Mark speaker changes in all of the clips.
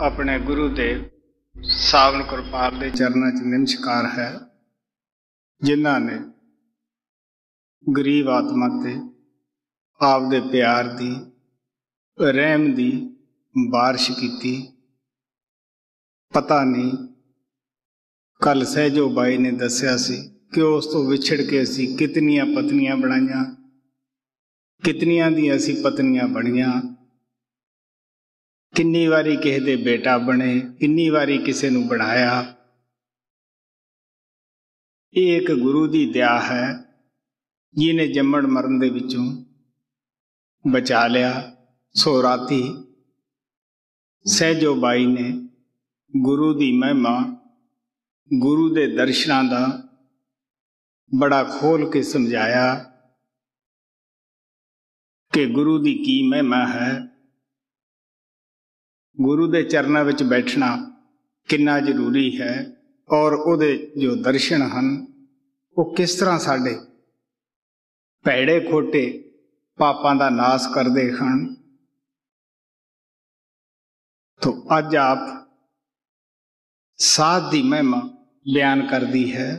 Speaker 1: अपने गुरुदेव सावन कृपाल के चरणों च नमस्कार है, जिन्होंने गरीब आत्मा ते आपदे प्यार दी रहम दी बारिश की। पता नहीं कल सहजो बाई ने दसिया सी कि उस तो विछड़ के असी कितनियां पत्नियां बनाईयां, कितनियां दी असी पत्नियां बनियां, किन्नी वारी किसी दे बेटा बने, किन्नी वारी किसी नूं बनाया। ये एक गुरु की दया है जिन्हें जम्मण मरण दे विचों बचा लिया। सो राती सहजो बाई ने गुरु की महिमा, गुरु के दर्शनां दा बड़ा खोल के समझाया कि गुरु की की महिमा है, गुरु के चरणों में बैठना कितना जरूरी है, और उहदे जो दर्शन हैं वो किस तरह साढ़े भैड़े खोटे पापां दा नाश करते हैं। तो अज आप साध की महिमा बयान कर दी है।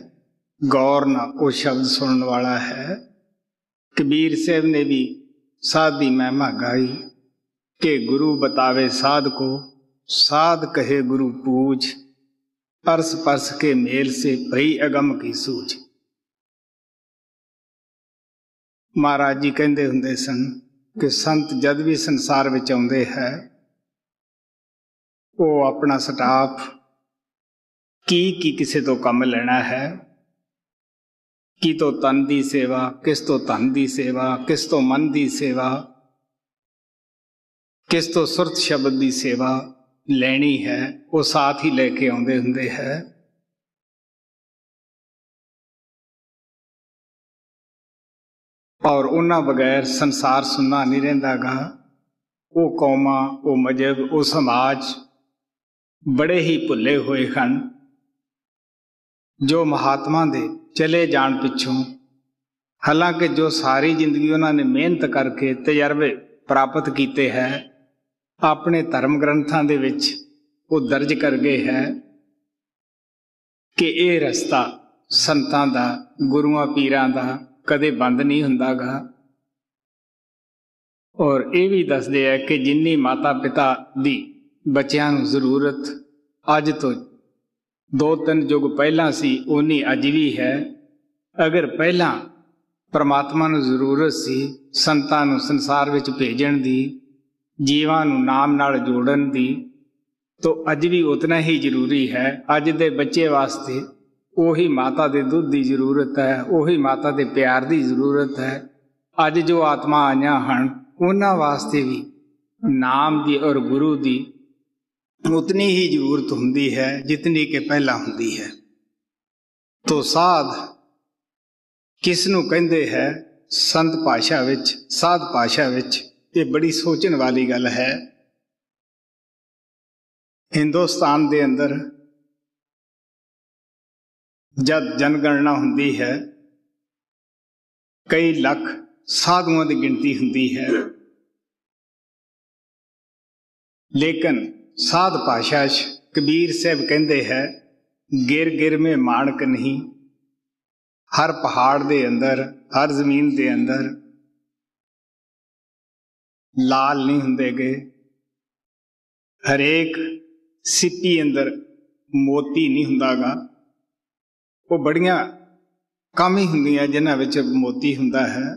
Speaker 1: गौर ना वो शब्द सुनने वाला है। कबीर साहब ने भी साध की महिमा गाई कि गुरु बतावे साध को, साध कहे गुरु पूज, अरस परस के मेल से भई अगम की सूझ। महाराज जी कहते हुंदे सन कि संत जद भी संसार विच आउंदे है वो अपना स्टाफ की किसी तो कम लेना है, की तो तन की सेवा, किस तो धन की सेवा, किस तो मन की सेवा, किस तो सुरत शब्द की सेवा लेनी है, वो साथ ही लेके आउंदे हुंदे है। और उन्हां बगैर संसार सुनना नहीं रहिंदा गा। वो कौमां, वो मजहब, वो समाज बड़े ही भुले हुए हैं जो महात्मा दे चले जान पिछों, हालांकि जो सारी जिंदगी उन्होंने मेहनत करके तजर्बे प्राप्त किए हैं, अपने धर्म ग्रंथां दे विच वो दर्ज कर गए है कि ये रस्ता संतां दा, गुरुआं पीरां दा कदे बंद नहीं हुंदा गा। और ये भी दसदे है कि जिन्नी माता पिता दी बच्चों नूं जरूरत अज तो 2-3 युग पहला सी, उन्नी अज भी है। अगर पहला परमात्मा नूं जरूरत सी संतां नूं संसार विच भेजण दी, जीवां नूं नाम नाल जोड़न दी, तो अज भी उतना ही जरूरी है। अज दे बच्चे वास्ते उही माता दे दुध की जरूरत है, उही माता दे प्यार की जरूरत है। अज जो आत्मा आईयां हन उन्हां वास्ते भी नाम दी और गुरु दी उतनी ही जरूरत हुंदी है जितनी के पहला हुंदी है। तो साध किसनूं कहंदे है संत भाषा विच, साध भाषा विच, ये बड़ी सोचण वाली गल है। हिंदुस्तान दे अंदर जब जनगणना हुंदी है कई लख साधुओं की गिनती हुंदी है, लेकिन साध भाषा कबीर साहब कहते हैं गिर गिर में माणक नहीं, हर पहाड़ दे अंदर, हर जमीन दे अंदर लाल नहीं हुंदे गए, हरेक सिप्पी अंदर मोती नहीं हुंदा गा। वो बड़ियां कम ही हुंदियां जिन्हां विच मोती हुंदा है।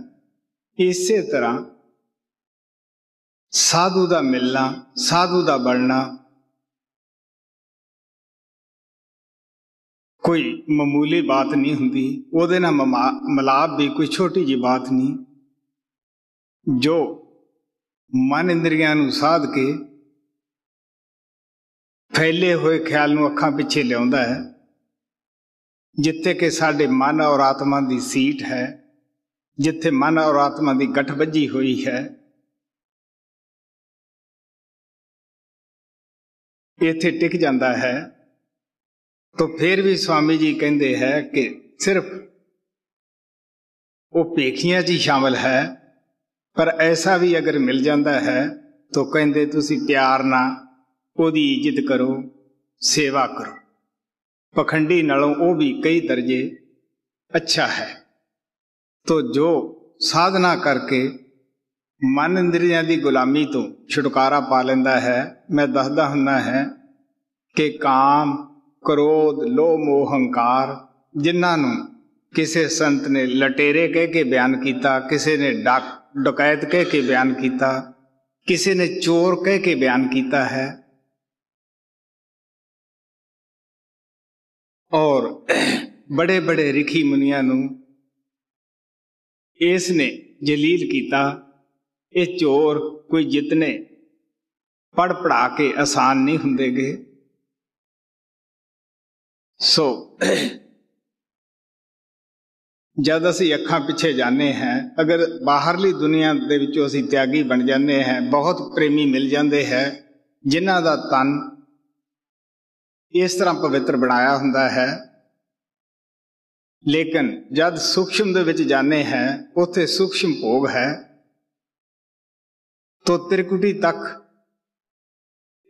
Speaker 1: इसे तरह साधु का मिलना, साधु का बनना कोई मामूली बात नहीं हुंदी, उहदे नाल मिलाप भी कोई छोटी जी बात नहीं। जो मन इंद्रियां नूं साध के फैले हुए ख्याल नूं अखां पिछे लियाउंदा है, जिथे कि साडे मन और आत्मा की सीट है, जिथे मन और आत्मा की गठ बजी हुई है, इत्थे टिक जाता है। तो फिर भी स्वामी जी कहते हैं कि सिर्फ वो पेखियां जी शामिल है, पर ऐसा भी अगर मिल जाता है तो कहते तुसी प्यार ना ਉਹਦੀ ਇੱਜ਼ਤ ਕਰੋ, सेवा करो। पखंडी नालों वो भी कई दर्जे अच्छा है। तो जो साधना करके मन इंद्रियां दी गुलामी तो छुटकारा पा लेंदा है, मैं दसदा हुंदा है कि काम, क्रोध, लोभ, मोह, हंकार जिन्हां नूं किसे संत ने लटेरे कह के बयान किया, किसी ने डकैत कह के बयान किया, किसी ने चोर कह के बयान किया है, और बड़े बड़े रिखी मुनिया नूं इसने जलील किया। ये चोर कोई जितने पढ़ पढ़ा के आसान नहीं हुंदे गे। सो जद असी अखां पिछे जाने हैं, अगर बाहरली दुनिया दे विचों असी त्यागी बन जाते हैं, बहुत प्रेमी मिल जाते हैं जिन्हां दा तन इस तरह पवित्र बनाया हुंदा है, लेकिन जब सूक्ष्म दे विच जाने हैं उत्थे सूक्ष्म भोग है, तो त्रिकुटी तक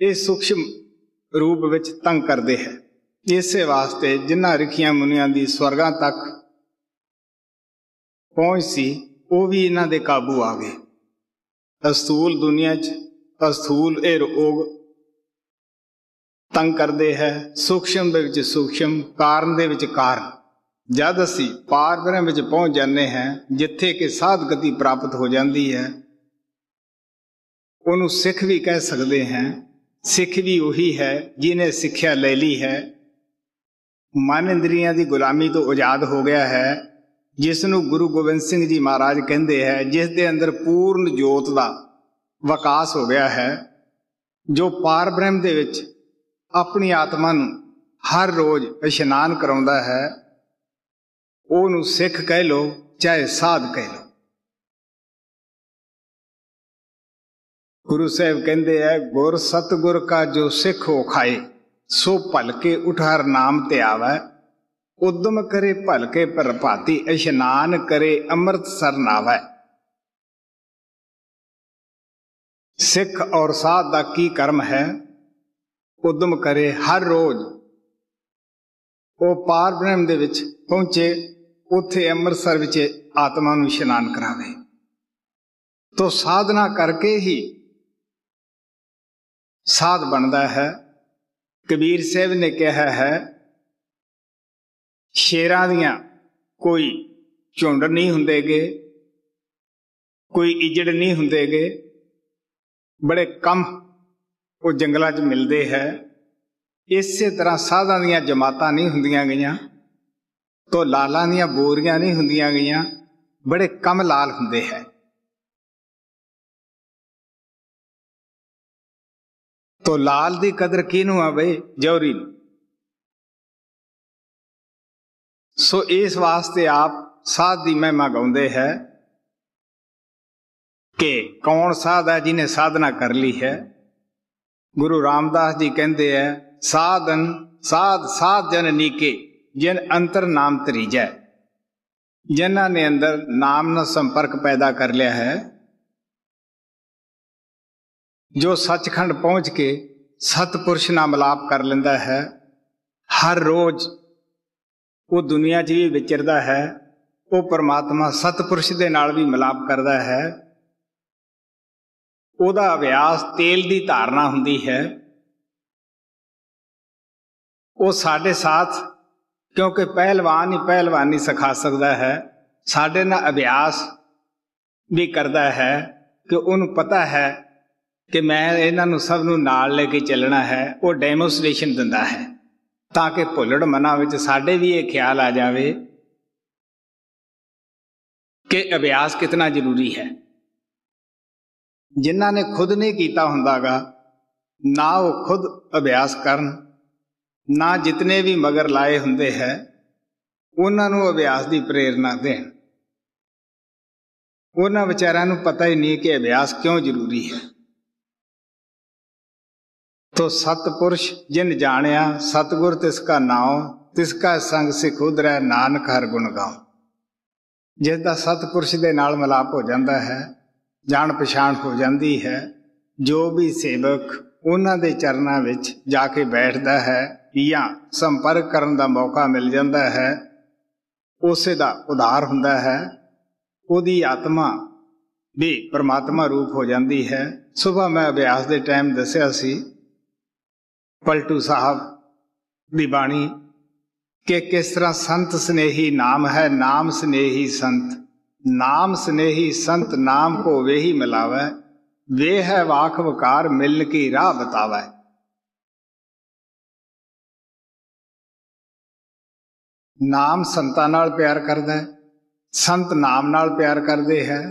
Speaker 1: इस सूक्ष्म रूप विच तंग करते हैं। इस वास्ते जिन्हां रिखियां मुनियां दी स्वर्गां तक पहुंच सी, वो भी इन्हां दे काबू आ गए। अस्थूल दुनिया च अस्थूल ये रोग तंग करते हैं, सूक्ष्म दे विच सूक्ष्म, कारण दे विच कारण। जद असी पार ब्रह्म विच पहुंच जाते हैं, जिथे कि साध गति प्राप्त हो जाती है, उन्होंने सिख भी कह सकते हैं। सिख भी वही है जिन्हें सिक्ख्या ले ली है, मन इंद्रियां की गुलामी तो आजाद हो गया है, जिसनों गुरु गोबिंद सिंह जी महाराज कहते हैं, जिस दे अंदर पूर्ण जोत का विकास हो गया है, जो पार ब्रह्म दे विच अपनी आत्मा नूं हर रोज इशनान कराउंदा है, ਉਹਨੂੰ सिख कह लो चाहे साध कह लो। गुरु साहब कहते हैं, गुर सतगुर का जो सिख हो खाए, सो भलके उठार नाम ते आवे, उद्यम करे भलके प्रभाती, इशनान करे अमृत सर नावे। सिख और साध का की कर्म है? उद्यम करे हर रोज वो पार ब्रह्म दे विच पहुंचे, उत्थे अमृतसर विच आत्मा नूं इशनान करावे। तो साधना करके ही साध बनता है। कबीर साहब ने कहा है, शेरां दियां कोई झुंड नहीं हुंदे गे, कोई इजड़ नहीं हुंदे गे, बड़े कम वो जंगलों च मिलते हैं। इसे तरह साधां दियां जमातां नहीं हुंदियां गईयां, तो लालां दियां बोरियां नहीं हुंदियां गईयां, बड़े कम लाल हुंदे हैं। तो लाल दी कदर किनू आ बई? जौहरी। सो इस वास्ते आप साध दी महिमा गाउंदे है कि कौन साध है जिन्हें साधना कर ली है। गुरु रामदास जी कहते हैं, साधन साध साध जन नीके, जिन अंतर नाम तरीजै। जिन्हां ने अंदर नाम न संपर्क पैदा कर लिया है, जो सचखंड पहुंच के सतपुरुष नाल मिलाप कर लेंदा है, हर रोज वो दुनिया च भी विचरदा है, वो परमात्मा सतपुरुष दे नाल भी मिलाप करदा है। ਉਹਦਾ ਅਭਿਆਸ तेल की धारणा हुंदी है। वो साढ़े साथ, क्योंकि पहलवान ही पहलवानी सिखा सकता है, साढ़े नाल अभ्यास भी करता है कि उन्होंने पता है कि मैं इन्हों सब नूं नाल लेके चलना है। वो डेमोस्ट्रेशन दिंदा है ताकि भुल्लड़ मनां विच साढ़े भी ये ख्याल आ जाए कि अभ्यास कितना जरूरी है। जिन्हां ने खुद नहीं कीता हुंदागा, ना वो खुद अभ्यास करन, ना जितने भी मगर लाए हुंदे है उन्हां नूं अभ्यास की प्रेरणा देण। उन्हां विचारां नूं पता ही नहीं कि अभ्यास क्यों जरूरी है। तो सतपुरुष जिन जानिया, सतगुर तिसका नाम, तिसका संग सिख उधरै, नानक हर गुण गाओ। जिसदा सतपुरुष दे नाल मिलाप हो जाता है, जान पछाण हो जाती है, जो भी सेवक ਉਹਨਾਂ ਦੇ ਚਰਨਾਂ ਵਿੱਚ ਜਾ ਕੇ ਬੈਠਦਾ ਹੈ ਜਾਂ ਸੰਪਰਕ ਕਰਨ ਦਾ ਮੌਕਾ ਮਿਲ ਜਾਂਦਾ ਹੈ, ਉਸੇ ਦਾ ਉਧਾਰ ਹੁੰਦਾ ਹੈ, ਉਹਦੀ ਆਤਮਾ ਵੀ ਪਰਮਾਤਮਾ ਰੂਪ ਹੋ ਜਾਂਦੀ ਹੈ। ਸੁਬਹ ਮੈਂ ਅਭਿਆਸ ਦੇ ਟਾਈਮ ਦੱਸਿਆ ਸੀ ਪਲਟੂ ਸਾਹਿਬ ਦੀ ਬਾਣੀ ਕਿ ਕਿਸ ਤਰ੍ਹਾਂ ਸੰਤ ਸਨੇਹੀ ਨਾਮ ਹੈ, ਨਾਮ ਸਨੇਹੀ ਸੰਤ, ਨਾਮ ਸਨੇਹੀ ਸੰਤ ਨਾਮ ਕੋ ਵੇਹੀ ਮਿਲਾਵੈ, ਵੇ ਹੈ ਵਾਕ ਵਕਾਰ ਮਿਲ ਕੀ ਰਾਹ ਬਤਾਵੈ। ਨਾਮ ਸੰਤਾਂ ਨਾਲ ਪਿਆਰ ਕਰਦਾ ਹੈ, ਸੰਤ ਨਾਮ ਨਾਲ ਪਿਆਰ ਕਰਦੇ ਹੈ,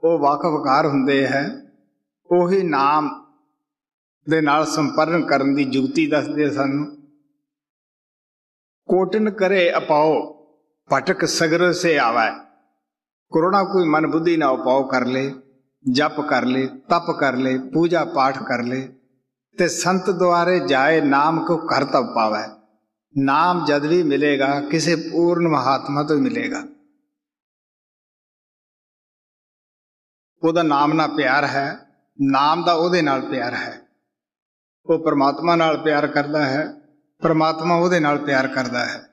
Speaker 1: ਉਹ ਵਾਕ ਵਕਾਰ ਹੁੰਦੇ ਹੈ, ਉਹੀ ਨਾਮ ਦੇ ਨਾਲ ਸੰਪਰਕ ਕਰਨ ਦੀ ਜੁਗਤੀ ਦੱਸਦੇ ਸਾਨੂੰ। ਕੋਟਨ ਕਰੇ ਅਪਾਓ ਭਟਕ ਸਗਰ ਸੇ ਆਵੈ, ਕਰੋਨਾ ਕੋਈ ਮਨ ਬੁੱਧੀ ਨਾ ਉਪਾਓ ਕਰ ਲੈ, ਜਪ ਕਰ ਲੈ, ਤਪ ਕਰ ਲੈ, ਪੂਜਾ ਪਾਠ ਕਰ ਲੈ, ਤੇ ਸੰਤ ਦੁਆਰੇ ਜਾਏ ਨਾਮ ਕੋ ਘਰ ਤਪ ਪਾਵੈ। ਨਾਮ ਜਦ ਵੀ ਮਿਲੇਗਾ ਕਿਸੇ ਪੂਰਨ ਮਹਾਤਮਾ ਤੋਂ ਹੀ ਮਿਲੇਗਾ। ਉਹਦਾ ਨਾਮ ਨਾਲ ਪਿਆਰ ਹੈ, ਨਾਮ ਦਾ ਉਹਦੇ ਨਾਲ ਪਿਆਰ ਹੈ, ਉਹ ਪਰਮਾਤਮਾ ਨਾਲ ਪਿਆਰ ਕਰਦਾ ਹੈ, ਪਰਮਾਤਮਾ ਉਹਦੇ ਨਾਲ ਪਿਆਰ ਕਰਦਾ ਹੈ।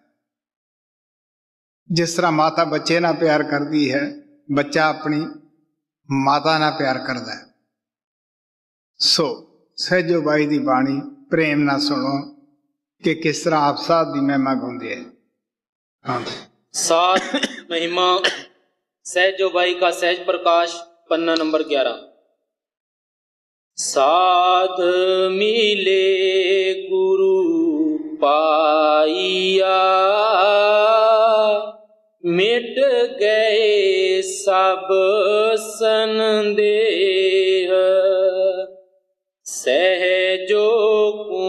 Speaker 1: ਜਿਸ ਤਰ੍ਹਾਂ ਮਾਤਾ ਬੱਚੇ ਨਾਲ ਪਿਆਰ ਕਰਦੀ ਹੈ, ਬੱਚਾ ਆਪਣੀ ਮਾਤਾ ਨਾਲ ਪਿਆਰ ਕਰਦਾ ਹੈ। ਸੋ ਸਹਿਜੋ ਬਾਈ ਦੀ ਬਾਣੀ ਪ੍ਰੇਮ ਨਾਲ ਸੁਣੋ ਕਿ ਕਿਸ ਤਰ੍ਹਾਂ ਆਪ ਸਾਹਿਬ ਦੀ ਮਹਿਮਾ ਗਾਉਂਦੇ ਹੈ। ਹਾਂ,
Speaker 2: सात महिमा सहजो बाई का सहज प्रकाश पन्ना नंबर 11। साध मिले गुरु पाइया, मिट गए सब संदेह, सहजो को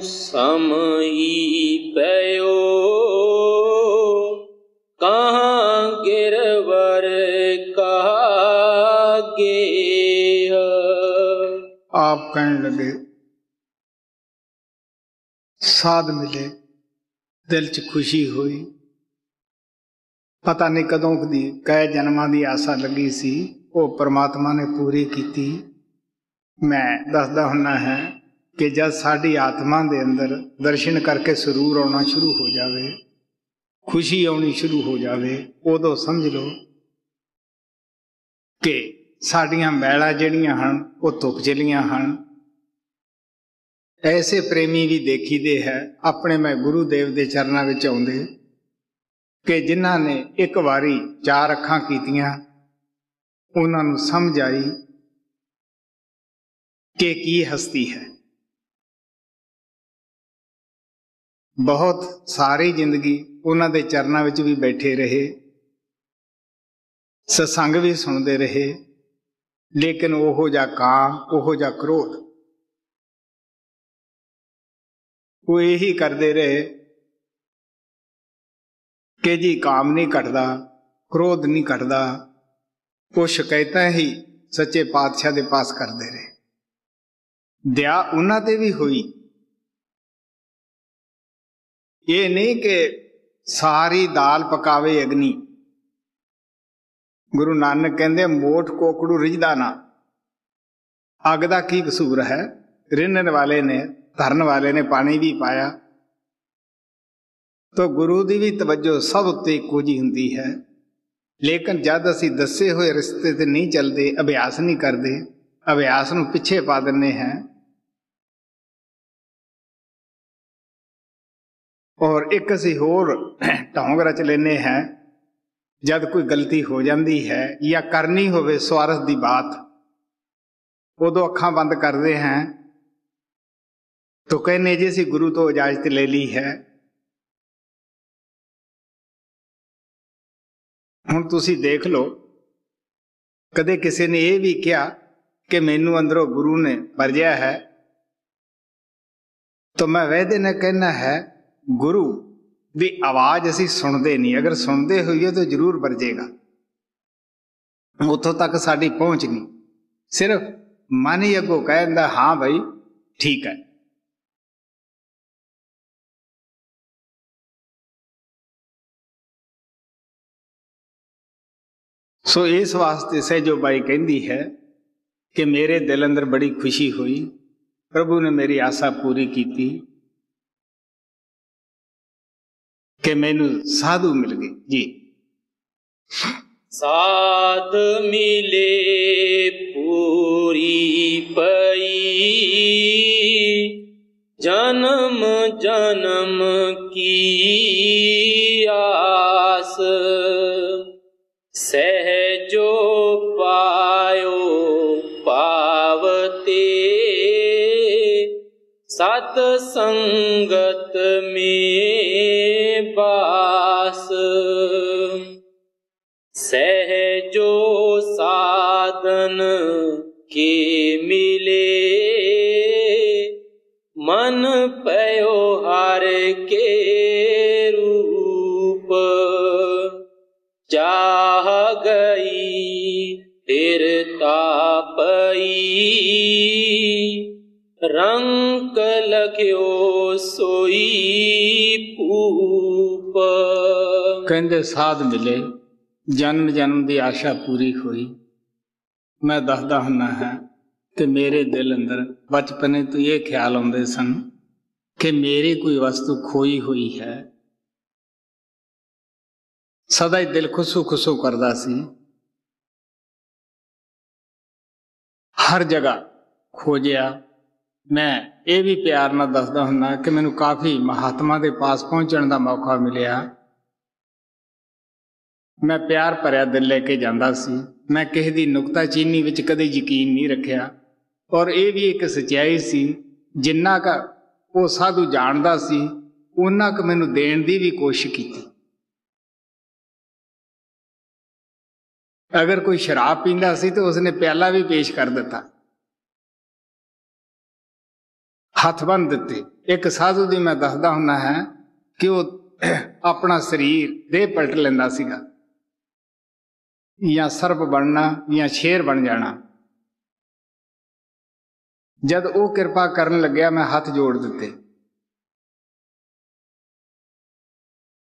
Speaker 2: समई पयो, कहाँ गिरवर कहा गे।
Speaker 1: आप कहने लगे साध मिले, दिल च खुशी हुई, पता नहीं कदों दी कई जन्मां दी आसा लगी सी, वो परमात्मा ने पूरी की। मैं दसदा हुन्ना है कि जब साडी आत्मा दे अंदर दर्शन करके सुरूर आना शुरू हो जावे, खुशी आनी शुरू हो जावे, उदों समझ लो कि साडियां मैलां जिहड़ियां हन वो धुप चलियां हन। ऐसे प्रेमी भी देखी दे है अपने मैं गुरुदेव दे चरनां विच आउंदे कि जिन्हां ने एक वारी 4 अखां कीतियां, उन्हां नूं समझ आई कि की हस्ती है। बहुत सारी जिंदगी उन्हां दे चरनां विच भी बैठे रहे, सत्संग भी सुनते रहे, लेकिन ओहो जा काम, ओहो जा क्रोध, वो यही करते रहे कि जी काम नहीं घटदा, क्रोध नहीं घटदा, वो शिकायतां ही सच्चे पातशाह दे पास करते रहे। दया उन्हां ते भी हुई, ये नहीं कि सारी दाल पकावे अग्नि। गुरु नानक कहते मोठ कोकड़ू रिझदा ना, अग दा की कसूर है, रिन्हण वाले ने धरन वाले ने पानी भी पाया। तो गुरु की भी तवज्जो सब उत्ते इक्को जी हुंदी है, लेकिन जद असी दसे हुए रिश्ते ते नहीं चलते, अभ्यास नहीं करते, अभ्यास नूं पिछे पा दिंदे हैं और एक असी होर ढोंग रच लेने हैं। जब कोई गलती हो जाती है या करनी होवे स्वार्थ की बात, उदों अखां बंद करते हैं तो कहने जी असी गुरु तो इजाजत ले ली है। हुण तुसी देख लो, कदे किसी ने यह भी कहा कि मैनू अंदरों गुरु ने वरजिया है, तो मैं वैदे ने कहना है गुरु की आवाज असी सुनते नहीं, अगर सुनते होइए तो जरूर वरजेगा। उतों तक साड़ी पहुंच नहीं, सिर्फ मन ही अगों कह दिंदा हाँ भाई ठीक है। सो इस वास्ते सहजो बाई कहती है कि मेरे दिल अंदर बड़ी खुशी हुई। प्रभु ने मेरी आशा पूरी की कि मैनू साधु मिल गए जी।
Speaker 2: साध मिले पूरी पई, जन्म जन्म की आस, सहजो पायो पावते, सत संगत में बास, सहजो साधन के मिले, मन पयो हर के रूप, चाह गई फिरता पई, रंग लख्यो सोई पूप।
Speaker 1: कहंदे साध मिले, जन्म जन्म की आशा पूरी हुई। मैं दसदा हुन्ना है कि मेरे दिल अंदर बचपने तो ये ख्याल आउंदे सन कि मेरी कोई वस्तु खोई हुई है। सदा ही दिल खुसू खुसू करदा सी, हर जगह खोजिया। मैं ये भी प्यार नाल दसदा हुन्ना कि मैनू काफ़ी महात्मा के पास पहुँचण का मौका मिलिया। मैं प्यार भरिया दिल लेके जांदा सी। मैं किसी की नुकताचीनी विच कदे यकीन नहीं रखिया। और ये भी एक सच्चाई सी, जिन्ना का वो साधु जानदा सी उन्ना क मैनू देण दी भी कोशिश की। अगर कोई शराब पींदा सी तो उसने प्याला भी पेश कर दिता, हथ बन दिते। एक साधु दी मैं दसदा हुन्ना है कि वो अपना शरीर देह पलट लेंदा सीगा, या सर्प बनना या शेर बन जाना। जद वो कृपा करन लग्या मैं हाथ जोड़ दिते।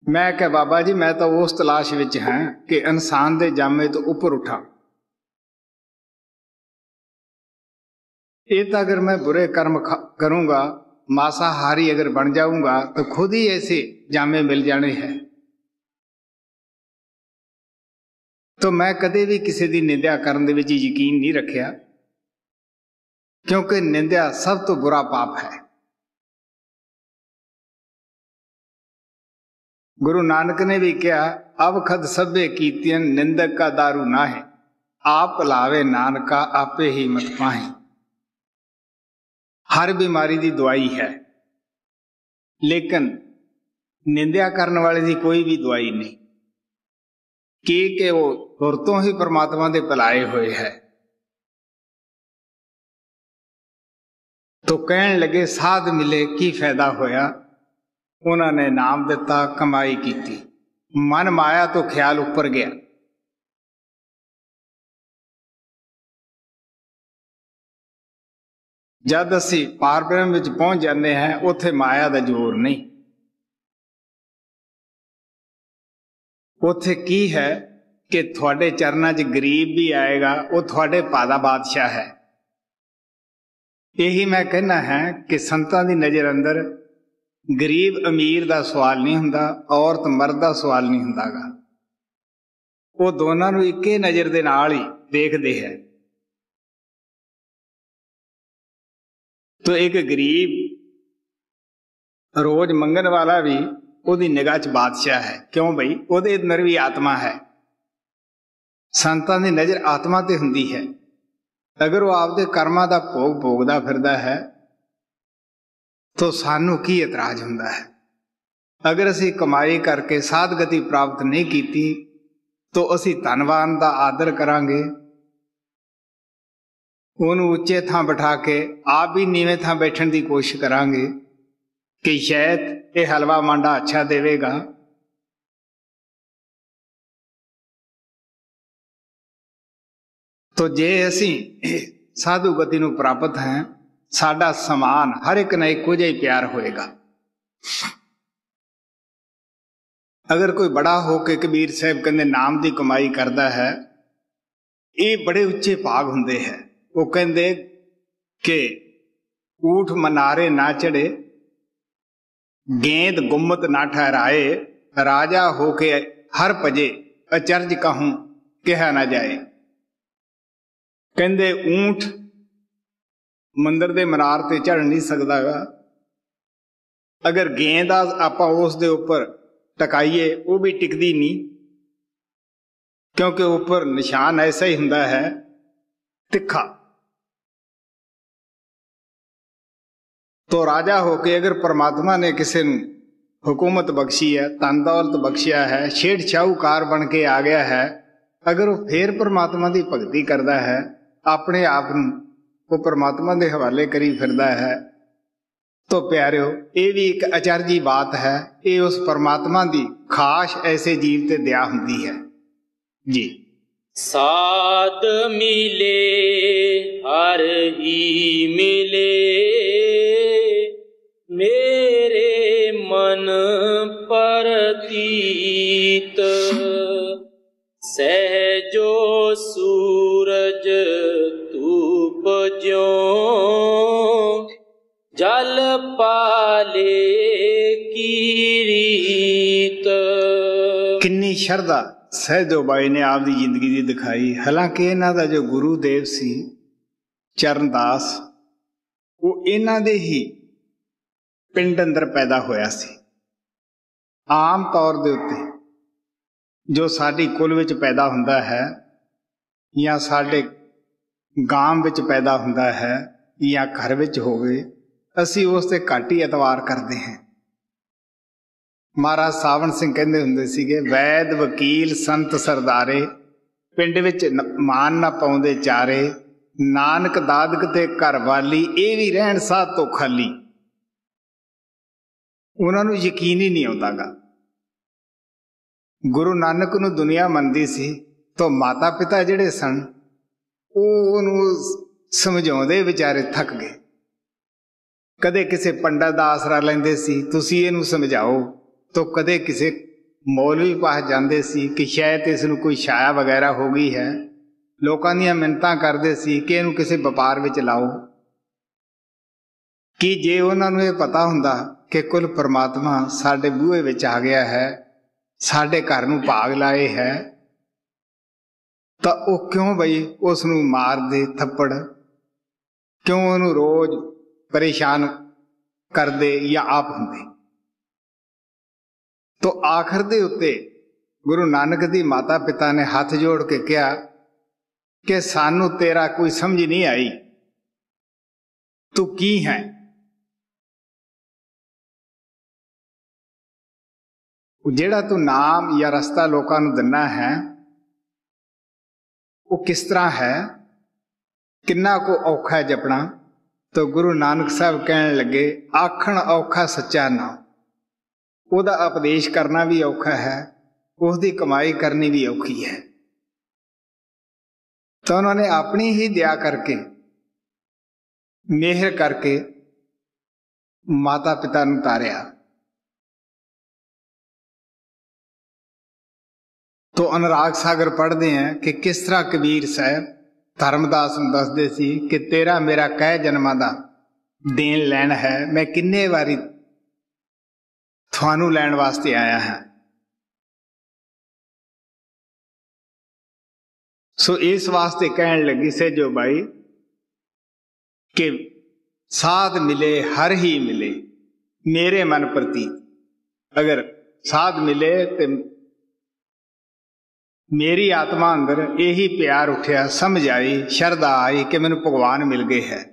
Speaker 1: मैं कहा बाबा जी मैं तो उस तलाश विच हां कि इंसान दे जामे तो ऊपर उठा। ये तो अगर मैं बुरे कर्म करूंगा, मांसाहारी अगर बन जाऊंगा तो खुद ही ऐसे जामे मिल जाने हैं। तो मैं कदे भी किसी की निंदा करने दे विच यकीन नहीं रखिया, क्योंकि निंदा सब तो बुरा पाप है। गुरु नानक ने भी कहा, अब खद सभे कीतियन निंदक का दारू ना है, आप लावे नानका आपे ही मत पाहे। हर बीमारी की दवाई है, लेकिन निंदा करने वाले की कोई भी दवाई नहीं, कि वो तुरतों ही परमात्मा दे भुलाए हुए है। तो कहन लगे साध मिले की फायदा होया। उन्होंने नाम दिता, कमाई की, मन माया तो ख्याल ऊपर गया। जद असी पार ब्रह्म विच पहुंच जाते हैं उत्थे माया का जोर नहीं। उत्थे की है कि थोड़े चरणों च गरीब भी आएगा, वो थोड़े भादा बादशाह है। यही मैं कहना है कि संतां दी नज़र अंदर गरीब अमीर का सवाल नहीं हुंदा, औरत मर्द का सवाल नहीं हुंदा गा। वो दोनों नूं इक्के नज़र दे नाल ही देखदे है। तो एक गरीब रोज मंगन वाला भी उहदी निगाह च बादशाह है। क्यों बई? उहदे अंदर भी आत्मा है। संतां दी नज़र आत्मा ते हुंदी है। अगर वो आपदे कर्मां दा भोग भोगदा फिरदा है तो सानू की इतराज हुंदा है। अगर असी कमाई करके साधगति प्राप्त नहीं की तो असी धनवान का आदर करांगे, उन्होंने उच्चे थां बिठा के आप भी नीवें थां बैठण की कोशिश करांगे कि शायद ये हलवा मांडा अच्छा देवेगा। तो जे असी साधु गति नूं प्राप्त हैं, साडा समान हर एक ने इक्को जिहा ही प्यार होएगा। अगर कोई बड़ा होके कबीर साहब कहते नाम की कमाई करता है, ये बड़े उच्चे भाग हुंदे है। वो कहते कि ऊठ मनारे ना चढ़े, गेंद गुम्मत ना ठहराए, राजा होके हर भजे, अचरज कहूं कहा ना जाए। कहते ऊंट मंदिर दे मनार ते चढ़ नहीं सकता गा, अगर गेंद आपां उस दे उपर टकाइए वो भी टिकदी नहीं, क्योंकि ऊपर निशान ऐसा ही हुंदा है तिखा। तो राजा होके अगर परमात्मा ने किसी नूं हुकूमत बख्शी है, धन दौलत बख्शिया है, छेड़ शाहूकार बन के आ गया है, अगर वो फिर परमात्मा की भगती करता है, अपने आप वो परमात्मा के हवाले करी फिरदा है, तो प्यारिओ ये भी एक अचरजी बात है। ये उस परमात्मा की खास ऐसे जीव ते दया हुंदी है जी।
Speaker 2: साध मिले हर ही मिले, मेरे मन परतीत, सहजो सूरज धूप ज्यों, जल पाले की रीत।
Speaker 1: किन्नी शरदा सहजो बाई ने आपकी जिंदगी दी दिखाई। हालांकि इन्हां दा जो गुरुदेव सी चरणदास, वो इन्हां दे ही पिंड अंदर पैदा होया सी। आम तौर दे उत्ते जो साडी कुल विच पैदा हुंदा है, या साडे गांव विच पैदा हुंदा है, या घर विच होवे, असी उस ते घट ही एतवार करते हैं। महाराज सावन सिंह कहते हुंदे सीगे, वैद वकील संत सरदारे, पिंड विच मान ना पाउंदे चारे, नानक दादक ते घर वाली, ये भी रहन साध तो खाली। उन्हां नूं यकीन ही नहीं आउंदा गा। गुरु नानक नूं दुनिया मनदी सी, तो माता पिता जिहड़े सन उहनूं समझाउंदे विचारे थक गए। कदे किसी पंडित दा आसरा लैंदे सी, तुसीं इहनूं समझाओ, तो कदे किसी मौलवी पास जाते सी कि शायद इसनूं कोई छाया वगैरह हो गई है। लोकां दीयां मिन्नतां करदे सी कि इहनूं किसी व्यापार विच लाओ। कि जे उन्हां नूं इह पता हुंदा कि कुल परमात्मा साडे बूहे विच आ गया है, साडे घर नूं भाग लाए है, तो वह क्यों बई उसनूं मार दे थप्पड़, क्यों उहनूं रोज परेशान करदे या आप हुंदे। तो आखिर दे उत्ते गुरु नानक दी माता पिता ने हाथ जोड़ के कहा कि सानू तेरा कोई समझ नहीं आई, तू की है। जेड़ा तू नाम या रस्ता लोकां नूं दिना है, वो किस तरह है, किन्ना को औखा है जपना। तो गुरु नानक साहब कहने लगे, आखण औखा सच्चा नाम, ਉਹਦਾ उपदेश करना भी औखा है, उसकी कमाई करनी भी औखी है। तो उन्होंने अपनी ही दया करके, मेहर करके माता पिता नूं तारिया। तो अनुराग सागर पढ़ते हैं कि किस तरह कबीर साहब धर्मदास नूं दसदे सी कि तेरा मेरा कह जन्मां दा देन लैन है, मैं किन्ने वारी थानू लैण वास्ते आया है। सो इस वास्ते कहन लगी सहजो बाई कि साध मिले हर ही मिले, मेरे मन प्रति। अगर साध मिले तो मेरी आत्मा अंदर यही प्यार उठिया, समझ आई, शरदा आई कि मैनू भगवान मिल गए है।